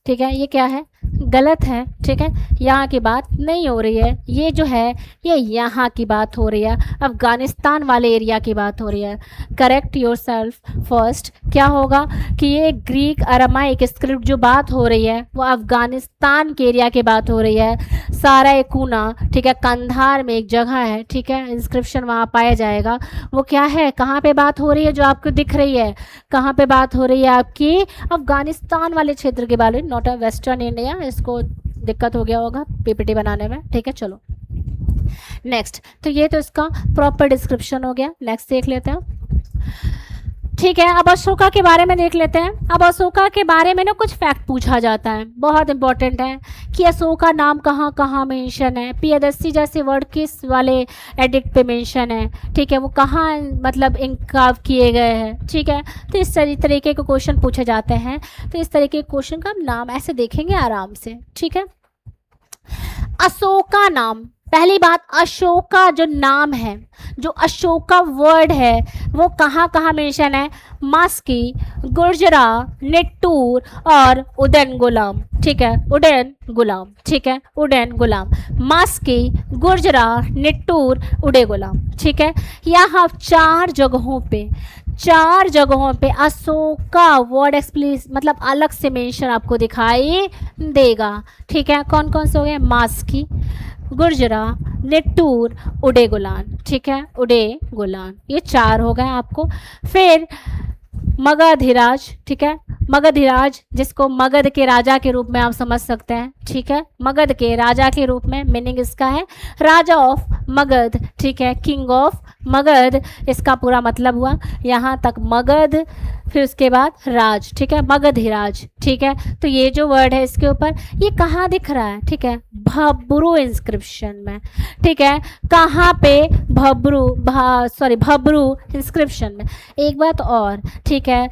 ठीक है, ये क्या है, गलत है। ठीक है, यहाँ की बात नहीं हो रही है, ये जो है ये यहाँ की बात हो रही है, अफ़गानिस्तान वाले एरिया की बात हो रही है। Correct your self first. क्या होगा कि ये ग्रीक अरामाइक स्क्रिप्ट जो बात हो रही है वो अफ़गानिस्तान के एरिया की बात हो रही है। सारा एकूना, ठीक है, कंधार में एक जगह है, ठीक है, इंस्क्रिप्शन वहाँ पाया जाएगा। वो क्या है, कहाँ पे बात हो रही है, जो आपको दिख रही है, कहाँ पे बात हो रही है, आपकी अफ़गानिस्तान वाले क्षेत्र के बारे में, नॉट अ वेस्टर्न इंडिया। इसको दिक्कत हो गया होगा पीपीटी बनाने में। ठीक है, चलो नेक्स्ट। तो ये तो इसका प्रॉपर डिस्क्रिप्शन हो गया। नेक्स्ट देख लेते हैं। ठीक है, अब अशोका के बारे में देख लेते हैं। अब अशोका के बारे में ना कुछ फैक्ट पूछा जाता है, बहुत इंपॉर्टेंट है कि अशोका नाम कहाँ कहाँ मेंशन है, प्रियदर्शी जैसे वर्ड किस वाले एडिक्ट पे मेंशन है। ठीक है, वो कहाँ मतलब इंकाव किए गए हैं। ठीक है, तो इस तरीके के क्वेश्चन पूछे जाते हैं। तो इस तरीके के क्वेश्चन का नाम ऐसे देखेंगे आराम से। ठीक है, अशोका नाम, पहली बात, अशोका जो नाम है, जो अशोका वर्ड है, वो कहाँ कहाँ मेंशन है, मास्की, गुर्जरा, निट्टूर और उदयन गुलाम। ठीक है, उदयन गुलाम। ठीक है, उदयन गुलाम, मास्की, गुर्जरा, निट्टूर, उदय गुलाम। ठीक है, यहाँ चार जगहों पे अशोका वर्ड एक्सप्लिस मतलब अलग से मेंशन आपको दिखाई देगा। ठीक है, कौन कौन से हो गए, मास्की, गुर्जरा, निट्टूर, उदय गुलान। ठीक है, उदय गुलान, ये चार हो गए आपको। फिर मगधीराज। ठीक है, मगधीराज जिसको मगध के राजा के रूप में आप समझ सकते हैं। ठीक है, मगध के राजा के रूप में, मीनिंग इसका है राजा ऑफ मगध। ठीक है, किंग ऑफ मगध, इसका पूरा मतलब हुआ यहाँ तक मगध, फिर उसके बाद राज। ठीक है, मगधीराज। ठीक है, तो ये जो वर्ड है इसके ऊपर, ये कहाँ दिख रहा है, ठीक है, भब्रू इंस्क्रिप्शन में। ठीक है, कहाँ पे, भब्रू इंस्क्रिप्शन में। एक बात और, ठीक है,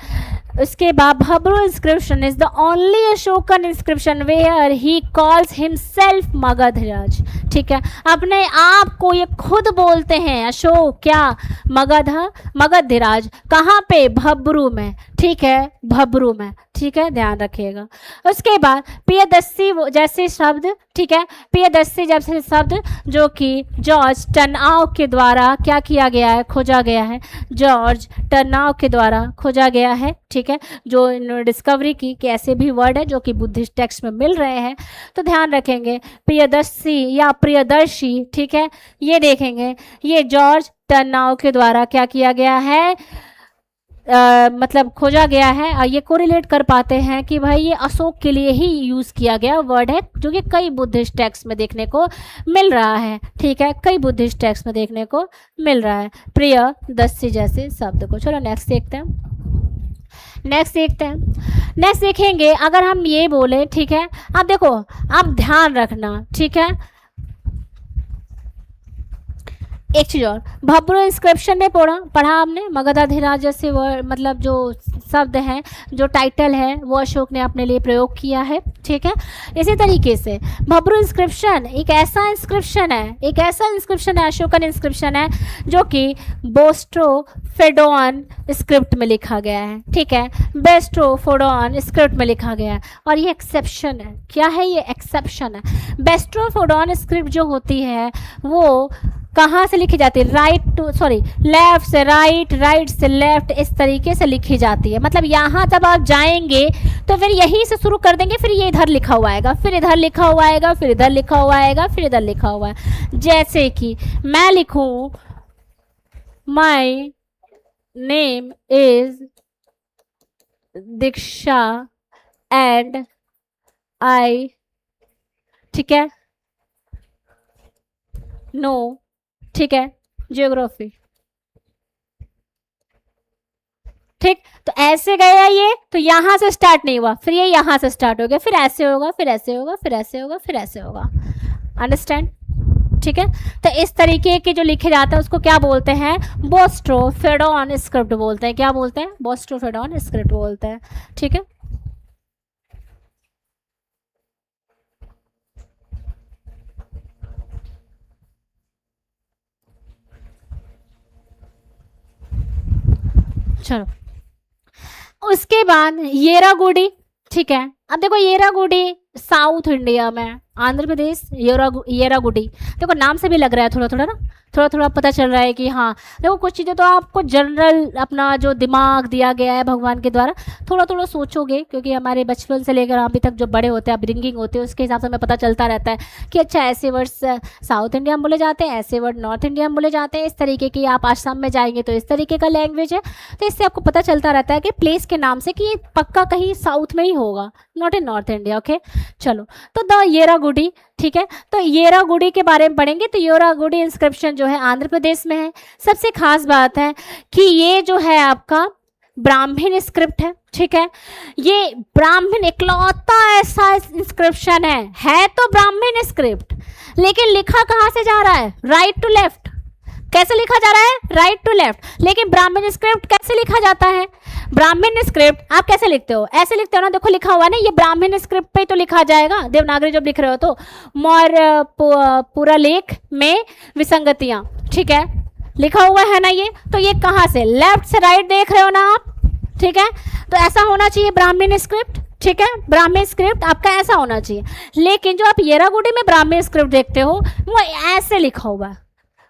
उसके बाद Bhabru inscription is the only Ashokan inscription where he calls himself Magadharaja. ठीक है, अपने आप को ये खुद बोलते हैं अशोक, क्या, मगधराज। कहाँ पे, भब्रू में। ठीक है, भब्रू में। ठीक है, ध्यान रखिएगा। उसके बाद प्रियदर्शी जैसे शब्द, ठीक है, प्रियदर्शी जैसे शब्द जो कि जॉर्ज टर्नाउ के द्वारा क्या किया गया है, खोजा गया है, जॉर्ज टर्नाउ के द्वारा खोजा गया है। ठीक है, जो इन्होंने डिस्कवरी की कि ऐसे भी वर्ड है जो कि बुद्धिस्ट टेक्स्ट में मिल रहे हैं, तो ध्यान रखेंगे प्रियदर्शी या प्रियदर्शी। ठीक है, ये देखेंगे, ये जॉर्ज टर्नाउ के द्वारा क्या किया गया है, मतलब खोजा गया है और ये कोरिलेट कर पाते हैं कि भाई ये अशोक के लिए ही यूज़ किया गया वर्ड है, जो कि कई बुद्धिस्ट टेक्स्ट में देखने को मिल रहा है। ठीक है, कई बुद्धिस्ट टेक्स्ट में देखने को मिल रहा है, प्रिय, दस्यु जैसे शब्द को। चलो नेक्स्ट देखते हैं। नेक्स्ट देखेंगे, अगर हम ये बोले, ठीक है, अब देखो, अब ध्यान रखना, ठीक है, एक चीज़ और, भब्रू इंस्क्रिप्शन में पढ़ा हमने, मगधाधिराज जैसे वर्ड, मतलब जो शब्द हैं, जो टाइटल है, वो अशोक ने अपने लिए प्रयोग किया है। ठीक है, इसी तरीके से भब्रू इंस्क्रिप्शन एक ऐसा इंस्क्रिप्शन है, अशोकन इंस्क्रिप्शन है, जो कि बोस्ट्रोफेडोन स्क्रिप्ट में लिखा गया है। ठीक है, बोस्ट्रोफेडोन स्क्रिप्ट में लिखा गया है, और ये एक्सेप्शन है। क्या है ये? एक्सेप्शन है। बोस्ट्रोफेडोन स्क्रिप्ट जो होती है वो कहाँ से लिखी जाती है? लेफ्ट से राइट, राइट से लेफ्ट, इस तरीके से लिखी जाती है। मतलब यहाँ जब आप जाएंगे तो फिर यहीं से शुरू कर देंगे, फिर ये इधर लिखा हुआ आएगा, फिर इधर लिखा हुआ आएगा, फिर इधर लिखा हुआ आएगा, फिर इधर लिखा हुआ है। जैसे कि मैं लिखूं my name is Diksha and I, ठीक है, नो, ठीक है, जियोग्राफी। ठीक, तो ऐसे गया ये, तो यहां से स्टार्ट नहीं हुआ, फिर ये यहां से स्टार्ट हो गया, फिर ऐसे होगा, फिर ऐसे होगा, फिर ऐसे होगा, फिर ऐसे होगा। अंडरस्टैंड? ठीक है, तो इस तरीके के जो लिखे जाते हैं उसको क्या बोलते हैं? बोस्ट्रोफेडोन स्क्रिप्ट बोलते हैं। क्या बोलते हैं? बोस्ट्रोफेडोन स्क्रिप्ट बोलते हैं। ठीक है, चलो उसके बाद येरागुडी। ठीक है, अब देखो येरागुडी साउथ इंडिया में, आंध्र प्रदेश, येरागुडी। देखो नाम से भी लग रहा है थोड़ा थोड़ा ना, थोड़ा थोड़ा पता चल रहा है कि हाँ, देखो कुछ चीज़ें तो आपको जनरल अपना जो दिमाग दिया गया है भगवान के द्वारा, थोड़ा थोड़ा सोचोगे, क्योंकि हमारे बचपन से लेकर अभी तक जो बड़े होते हैं, ब्रिंगिंग होते हैं, उसके हिसाब से हमें पता चलता रहता है कि अच्छा ऐसे वर्ड साउथ इंडिया में बोले जाते हैं, ऐसे वर्ड नॉर्थ इंडिया में बोले जाते हैं, इस तरीके की। आप आसाम में जाएंगे तो इस तरीके का लैंग्वेज है, तो इससे आपको पता चलता रहता है कि प्लेस के नाम से कि ये पक्का कहीं साउथ में ही होगा, not in north India. Okay, चलो, तो द येरागुडी। ठीक है, तो येरागुडी के बारे में पढ़ेंगे। तो येरागुडी इंस्क्रिप्शन जो है आंध्र प्रदेश में है। सबसे खास बात है कि ये जो है आपका ब्राह्मण स्क्रिप्ट है। ठीक है, ये ब्राह्मण इकलौता ऐसा इंस्क्रिप्शन है तो ब्राह्मण स्क्रिप्ट, लेकिन लिखा कहाँ से जा रहा है? Right to left. कैसे लिखा जा रहा है? Right to left. लेकिन ब्राह्मण स्क्रिप्ट कैसे लिखा जाता है? ब्राह्मण स्क्रिप्ट आप कैसे लिखते हो? ऐसे लिखते हो ना, देखो लिखा हुआ है ना, ये ब्राह्मण स्क्रिप्ट पे तो लिखा जाएगा, देवनागरी जब लिख रहे हो तो। मोर पूरा लेख में विसंगतियां, ठीक है, लिखा हुआ है ना ये, तो ये कहाँ से? लेफ्ट से राइट देख रहे हो ना आप, ठीक है, तो ऐसा होना चाहिए ब्राह्मण स्क्रिप्ट। ठीक है, ब्राह्मण स्क्रिप्ट आपका ऐसा होना चाहिए। लेकिन जो आप येरागुडी में ब्राह्मण स्क्रिप्ट देखते हो वो ऐसे लिखा हुआ है,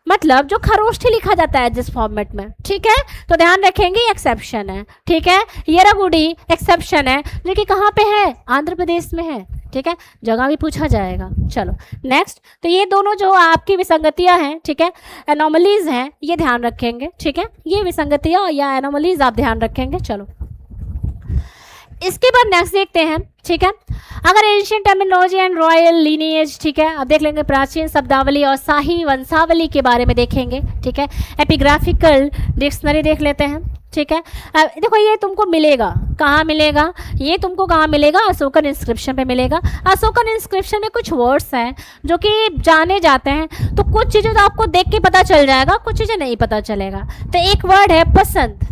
मतलब जो खरोष्ठी लिखा जाता है जिस फॉर्मेट में। ठीक है, तो ध्यान रखेंगे एक्सेप्शन है। ठीक है, येरागुडी एक्सेप्शन है, जो कि कहाँ पे है? आंध्र प्रदेश में है। ठीक है, जगह भी पूछा जाएगा। चलो नेक्स्ट, तो ये दोनों जो आपकी विसंगतियां हैं, ठीक है, एनोमलीज हैं, ये ध्यान रखेंगे। ठीक है, ये विसंगतियां या एनोमलीज आप ध्यान रखेंगे। चलो इसके बाद नेक्स्ट देखते हैं। ठीक है, अगर ancient terminology and royal lineage, ठीक है, अब देख लेंगे प्राचीन शब्दावली और शाही वंशावली के बारे में देखेंगे। ठीक है, एपिग्राफिकल डिक्शनरी देख लेते हैं। ठीक है, अब देखो ये तुमको मिलेगा, कहाँ मिलेगा? ये तुमको कहाँ मिलेगा? अशोकन इंस्क्रिप्शन पे मिलेगा। अशोकन इंस्क्रिप्शन में कुछ वर्ड्स हैं जो कि जाने जाते हैं, तो कुछ चीज़ें तो आपको देख के पता चल जाएगा, कुछ चीज़ें नहीं पता चलेगा। तो एक वर्ड है पसंद।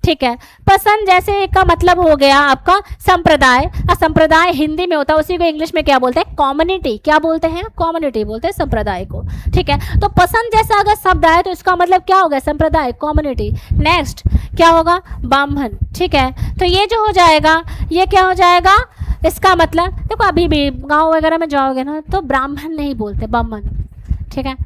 ठीक है, पसंद जैसे का मतलब हो गया आपका संप्रदाय। संप्रदाय हिंदी में होता है, उसी को इंग्लिश में क्या बोलते हैं? कम्युनिटी। क्या बोलते हैं? कम्युनिटी बोलते हैं संप्रदाय को। ठीक है, तो पसंद जैसा अगर शब्द आए तो इसका मतलब क्या हो गया? संप्रदाय, कम्युनिटी। नेक्स्ट क्या होगा? ब्राह्मण। ठीक है, तो ये जो हो जाएगा, ये क्या हो जाएगा? इसका मतलब देखो, अभी भी गाँव वगैरह में जाओगे ना तो ब्राह्मण नहीं बोलते, ब्राह्मण। ठीक है,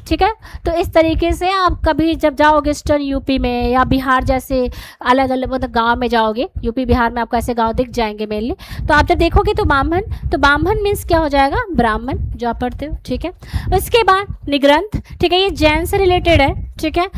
ठीक है, तो इस तरीके से आप कभी जब जाओगे ईस्टर्न यूपी में या बिहार जैसे अलग अलग मतलब गांव में जाओगे, यूपी बिहार में आपको ऐसे गांव दिख जाएंगे मेनली, तो आप जब देखोगे तो ब्राह्मण, तो ब्राह्मण मीन्स क्या हो जाएगा? ब्राह्मण जो आप पढ़ते हो। ठीक है, उसके बाद निग्रंथ। ठीक है, ये जैन से रिलेटेड है। ठीक है,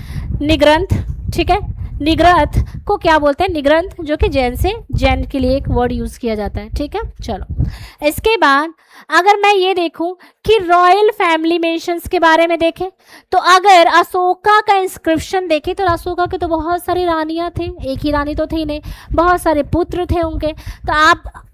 निग्रंथ। ठीक है, निग्रथ को क्या बोलते हैं, निग्रंथ, जो कि जैन से जैन के लिए एक वर्ड यूज किया जाता है। ठीक है, चलो इसके बाद अगर मैं ये देखूं कि रॉयल फैमिली मेंशंस के बारे में देखें, तो अगर अशोका का इंस्क्रिप्शन देखें तो अशोका के तो बहुत सारी रानियां थी, एक ही रानी तो थी नहीं, बहुत सारे पुत्र थे उनके। तो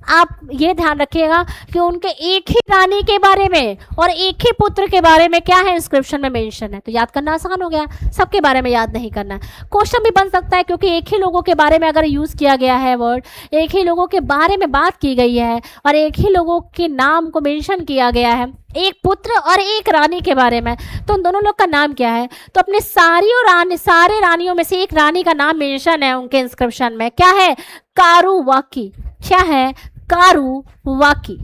आप ये ध्यान रखिएगा कि उनके एक ही रानी के बारे में और एक ही पुत्र के बारे में क्या है, इंस्क्रिप्शन में मेंशन है। तो याद करना आसान हो गया, सबके बारे में याद नहीं करना। क्वेश्चन भी बन सकता है क्योंकि एक ही लोगों के बारे में अगर यूज किया गया है वर्ड, एक ही लोगों के बारे में बात की गई है और एक ही लोगों के नाम को मेंशन किया गया है, एक पुत्र और एक रानी के बारे में, तो उन दोनों लोग का नाम क्या है। तो अपने सारे रानियों में से एक रानी का नाम मेंशन है उनके इंस्क्रिप्शन में, क्या है, कारुवाकी। क्या है, कारुवाकी।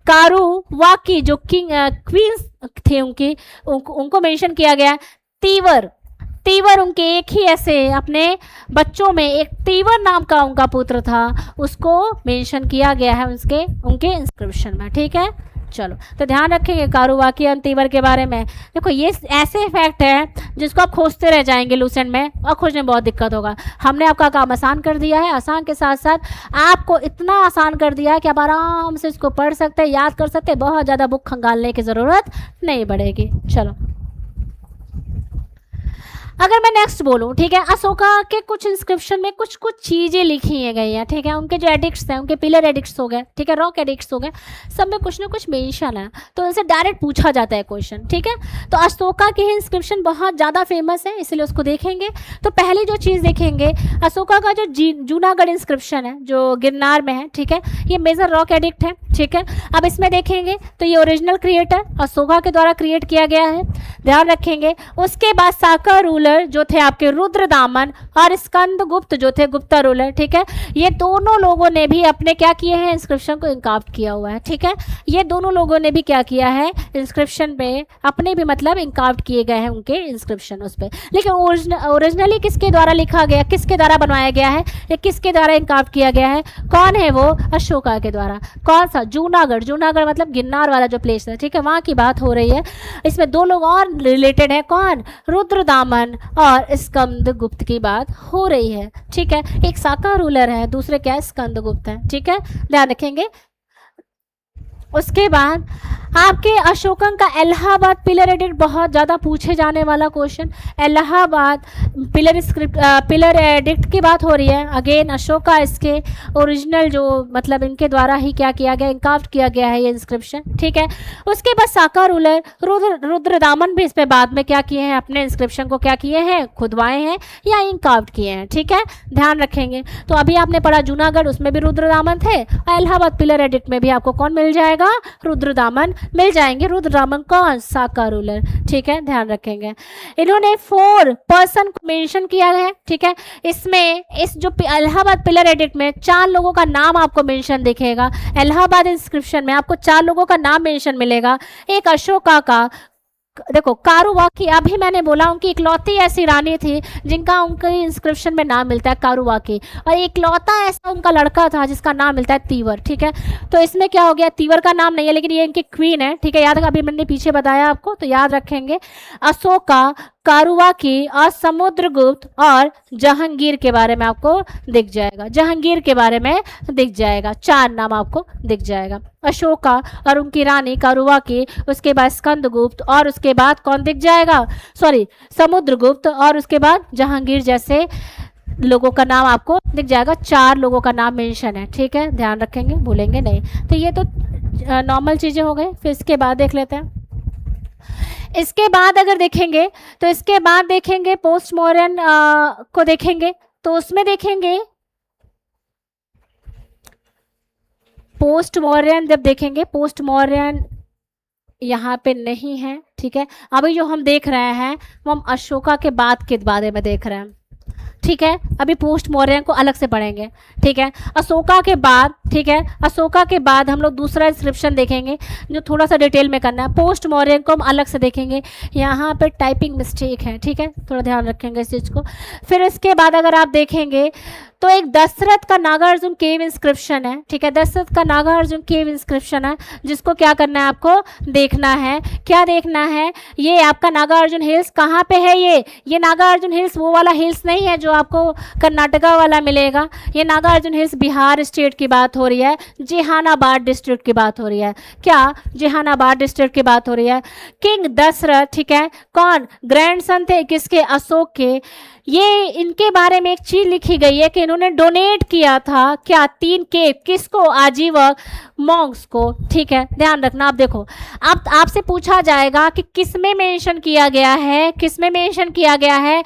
कारुवाकी जो क्वींस थे उनको मेंशन किया गया। तीवर उनके एक ही ऐसे अपने बच्चों में एक तीवर नाम का उनका पुत्र था, उसको मेंशन किया गया है उनके इंस्क्रिप्शन में। ठीक है, चलो तो ध्यान रखेंगे कारुवाकी और तीवर के बारे में। देखो ये ऐसे फैक्ट है जिसको आप खोजते रह जाएंगे लूसेंट में और खोजने में बहुत दिक्कत होगा। हमने आपका काम आसान कर दिया है, आसान के साथ साथ आपको इतना आसान कर दिया है कि आप आराम से इसको पढ़ सकते हैं, याद कर सकते हैं, बहुत ज़्यादा बुक खंगालने की ज़रूरत नहीं पड़ेगी। चलो अगर मैं नेक्स्ट बोलूँ, ठीक है, अशोका के कुछ इंस्क्रिप्शन में कुछ चीज़ें लिखी गई हैं। ठीक है, उनके जो एडिक्ट्स हैं, उनके पिलर एडिक्ट्स हो गए, ठीक है, रॉक एडिक्ट्स हो गए, सब में कुछ ना कुछ मेंशन है, तो उनसे डायरेक्ट पूछा जाता है क्वेश्चन। ठीक है, तो अशोका की इंस्क्रिप्शन बहुत ज़्यादा फेमस है, इसलिए उसको देखेंगे। तो पहली जो चीज़ देखेंगे, अशोका का जो जूनागढ़ इंस्क्रिप्शन है जो गिरनार में है, ठीक है, ये मेजर रॉक एडिक्ट है। ठीक है, अब इसमें देखेंगे तो ये ओरिजिनल क्रिएटर अशोका के द्वारा क्रिएट किया गया है, ध्यान रखेंगे। उसके बाद साका रूलर जो थे आपके रुद्रदामन और स्कंदगुप्त जो थे गुप्ता रूलर, ठीक है, ये दोनों लोगों ने भी अपने क्या किए हैं, इंस्क्रिप्शन को इंकाफ्ट किया हुआ है। ठीक है, ये दोनों लोगों ने भी क्या किया है, इंस्क्रिप्शन पे अपने भी मतलब इंकाफ्ट किए गए हैं उनके इंस्क्रिप्शन उस पर। लेकिन ओरिजिनली किसके द्वारा लिखा गया, किसके द्वारा बनवाया गया है, या किसके द्वारा इंकाफ्ट किया गया है, कौन है वो, अशोका के द्वारा। कौन सा, जूनागढ़। जूनागढ़ मतलब गिरनार वाला जो प्लेस है, ठीक है, वहाँ की बात हो रही है। इसमें दो लोग और रिलेटेड है, कौन, रुद्रदामन और स्कंदगुप्त की बात हो रही है। ठीक है, एक साका रूलर है, दूसरे क्या है, स्कंदगुप्त है। ठीक है, ध्यान रखेंगे। उसके बाद आपके अशोकन का इलाहाबाद पिलर एडिक्ट बहुत ज़्यादा पूछे जाने वाला क्वेश्चन। इलाहाबाद पिलर एडिक्ट की बात हो रही है। अगेन अशोका इसके ओरिजिनल जो मतलब इनके द्वारा ही क्या किया गया, इंकाफ्ट किया गया है ये इंस्क्रिप्शन। ठीक है, उसके बाद साका रूलर रुद्रदामन भी इस पर बाद में क्या किए हैं, अपने इंस्क्रिप्शन को क्या किए हैं, खुदवाए हैं या इंकाफ्ट किए हैं। ठीक है, ध्यान रखेंगे। तो अभी आपने पढ़ा जूनागढ़, उसमें भी रुद्रदामन थे, और इलाहाबाद पिलर एडिक्ट में भी आपको कौन मिल जाएगा, रुद्रदामन मिल जाएंगे। रुद्रदामन कौन, साका रूलर। ठीक है, ध्यान रखेंगे। इन्होंने 4 पर्सन को मेंशन किया है। ठीक है, इसमें इस जो इलाहाबाद पिलर एडिक्ट में 4 लोगों का नाम आपको मेंशन दिखेगा। इलाहाबाद इंस्क्रिप्शन में आपको 4 लोगों का नाम मेंशन मिलेगा। एक अशोका का, देखो कारुवाकी, अभी मैंने बोला उनकी इकलौती ऐसी रानी थी जिनका उनके इंस्क्रिप्शन में नाम मिलता है कारुवाकी, और इकलौता ऐसा उनका लड़का था जिसका नाम मिलता है तीवर। ठीक है, तो इसमें क्या हो गया, तीवर का नाम नहीं है लेकिन ये इनकी क्वीन है। ठीक है, याद, अभी मैंने पीछे बताया आपको, तो याद रखेंगे। अशोका, कारुवाकी और समुद्रगुप्त और जहांगीर के बारे में आपको दिख जाएगा, जहांगीर के बारे में दिख जाएगा, 4 नाम आपको दिख जाएगा। अशोका और उनकी रानी कारुवाकी, उसके बाद स्कंदगुप्त, और उसके बाद कौन दिख जाएगा, सॉरी, समुद्रगुप्त, और उसके बाद जहांगीर जैसे लोगों का नाम आपको दिख जाएगा। 4 लोगों का नाम मेंशन है। ठीक है, ध्यान रखेंगे, भूलेंगे नहीं। तो ये तो नॉर्मल चीज़ें हो गई। फिर इसके बाद देख लेते हैं। इसके बाद अगर देखेंगे तो इसके बाद देखेंगे पोस्ट मॉडर्न को देखेंगे, तो उसमें देखेंगे पोस्ट मॉडर्न, जब देखेंगे पोस्ट मॉडर्न यहाँ पे नहीं है। ठीक है, अभी जो हम देख रहे हैं वो हम अशोका के बाद के बारे में देख रहे हैं। ठीक है, अभी पोस्ट मौर्य को अलग से पढ़ेंगे। ठीक है, अशोका के बाद, ठीक है, अशोका के बाद हम लोग दूसरा इंस्क्रिप्शन देखेंगे जो थोड़ा सा डिटेल में करना है। पोस्ट मौर्य को हम अलग से देखेंगे, यहाँ पे टाइपिंग मिस्टेक है। ठीक है, थोड़ा ध्यान रखेंगे इस चीज़ को। फिर इसके बाद अगर आप देखेंगे तो एक दशरथ का नागार्जुन केव इंस्क्रिप्शन है, ठीक है, दशरथ का नागार्जुन केव इंस्क्रिप्शन है, जिसको क्या करना है आपको देखना है। क्या देखना है, ये आपका नागार्जुन हिल्स कहाँ पे है, ये नागार्जुन हिल्स वो वाला हिल्स नहीं है जो आपको कर्नाटका वाला मिलेगा। ये नागार्जुन हिल्स बिहार स्टेट की बात हो रही है, जेहानाबाद डिस्ट्रिक्ट की बात हो रही है। क्या, जेहानाबाद डिस्ट्रिक्ट की बात हो रही है। किंग दशरथ, ठीक है, कौन ग्रैंडसन थे किसके, अशोक के। ये इनके बारे में एक चीज लिखी गई है कि इन्होंने डोनेट किया था क्या, 3 केव, किसको, आजीवक मॉन्क्स को, ठीक है, ध्यान रखना। आप देखो, अब आपसे पूछा जाएगा कि किसमें मेंशन किया गया है, किसमें मेंशन किया गया है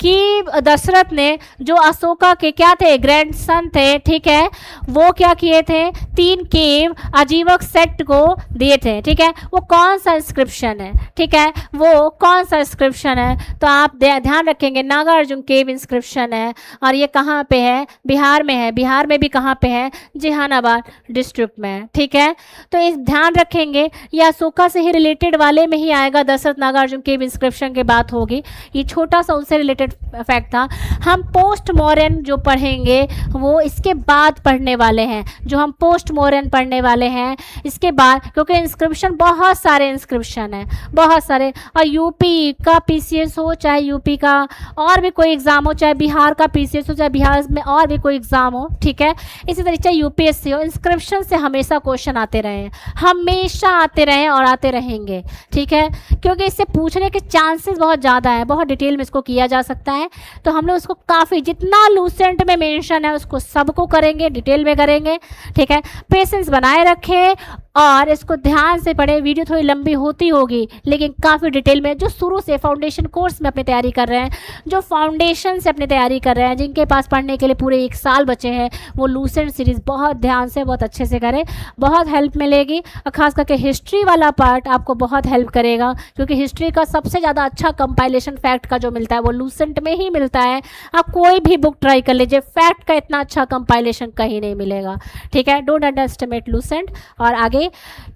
कि दशरथ ने जो अशोका के क्या थे, ग्रैंडसन थे, ठीक है, वो क्या किए थे, 3 केव आजीवक सेट को दिए थे, ठीक है। वो कौन सा इंस्क्रिप्शन है, ठीक है, वो कौन सा इंस्क्रिप्शन है, तो आप ध्यान रखेंगे नागार्जुन केव इंस्क्रिप्शन है, और ये कहाँ पे है, बिहार में है। बिहार में भी कहाँ पे है, जेहानाबाद डिस्ट्रिक्ट में, ठीक है। तो इस ध्यान रखेंगे, ये अशोका से ही रिलेटेड वाले में ही आएगा, दशरथ नागार्जुन केव इंस्क्रिप्शन की बात होगी। ये छोटा सा उससे रिलेटेड फैक्ट था। हम पोस्ट मॉडर्न जो पढ़ेंगे वो इसके बाद पढ़ने वाले हैं, जो हम पोस्ट मॉडर्न पढ़ने वाले हैं इसके बाद, क्योंकि इंस्क्रिप्शन बहुत सारे इंस्क्रिप्शन है, बहुत सारे। और यूपी का पीसीएस हो, चाहे यूपी का और भी कोई एग्जाम हो, चाहे बिहार का पीसीएस हो, चाहे बिहार में और भी कोई एग्जाम हो, ठीक है, इसी तरीके चाहे यूपीएससी हो, इंस्क्रिप्शन से हमेशा क्वेश्चन आते रहे हैं, हमेशा आते रहे और आते रहेंगे, ठीक है, क्योंकि इससे पूछने के चांसेस बहुत ज़्यादा है, बहुत डिटेल में इसको किया जा सकता है। तो हम लोग उसको काफ़ी जितना लूसेंट में मेंशन है उसको सबको करेंगे, डिटेल में करेंगे, ठीक है। पेशेंस बनाए रखें और इसको ध्यान से पढ़े। वीडियो थोड़ी लंबी होती होगी लेकिन काफ़ी डिटेल में, जो शुरू से फाउंडेशन कोर्स में अपनी तैयारी कर रहे हैं, जो फाउंडेशन से अपनी तैयारी कर रहे हैं, जिनके पास पढ़ने के लिए पूरे 1 साल बचे हैं, वो लूसेंट सीरीज़ बहुत ध्यान से, बहुत अच्छे से करें, बहुत हेल्प मिलेगी। और ख़ास करके हिस्ट्री वाला पार्ट आपको बहुत हेल्प करेगा, क्योंकि हिस्ट्री का सबसे ज़्यादा अच्छा कंपाइलेशन फैक्ट का जो मिलता है वो लूसेंट में ही मिलता है। आप कोई भी बुक ट्राई कर लीजिए, फैक्ट का इतना अच्छा कंपाइलेशन कहीं नहीं मिलेगा, ठीक है। Don't under estimate Lucent. और आगे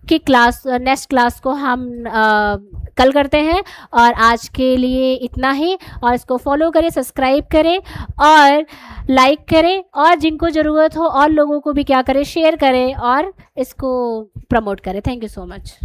की क्लास, नेक्स्ट क्लास को हम कल करते हैं, और आज के लिए इतना ही। और इसको फॉलो करें, सब्सक्राइब करें और लाइक करें, और जिनको ज़रूरत हो और लोगों को भी क्या करें, शेयर करें और इसको प्रमोट करें। Thank you so much.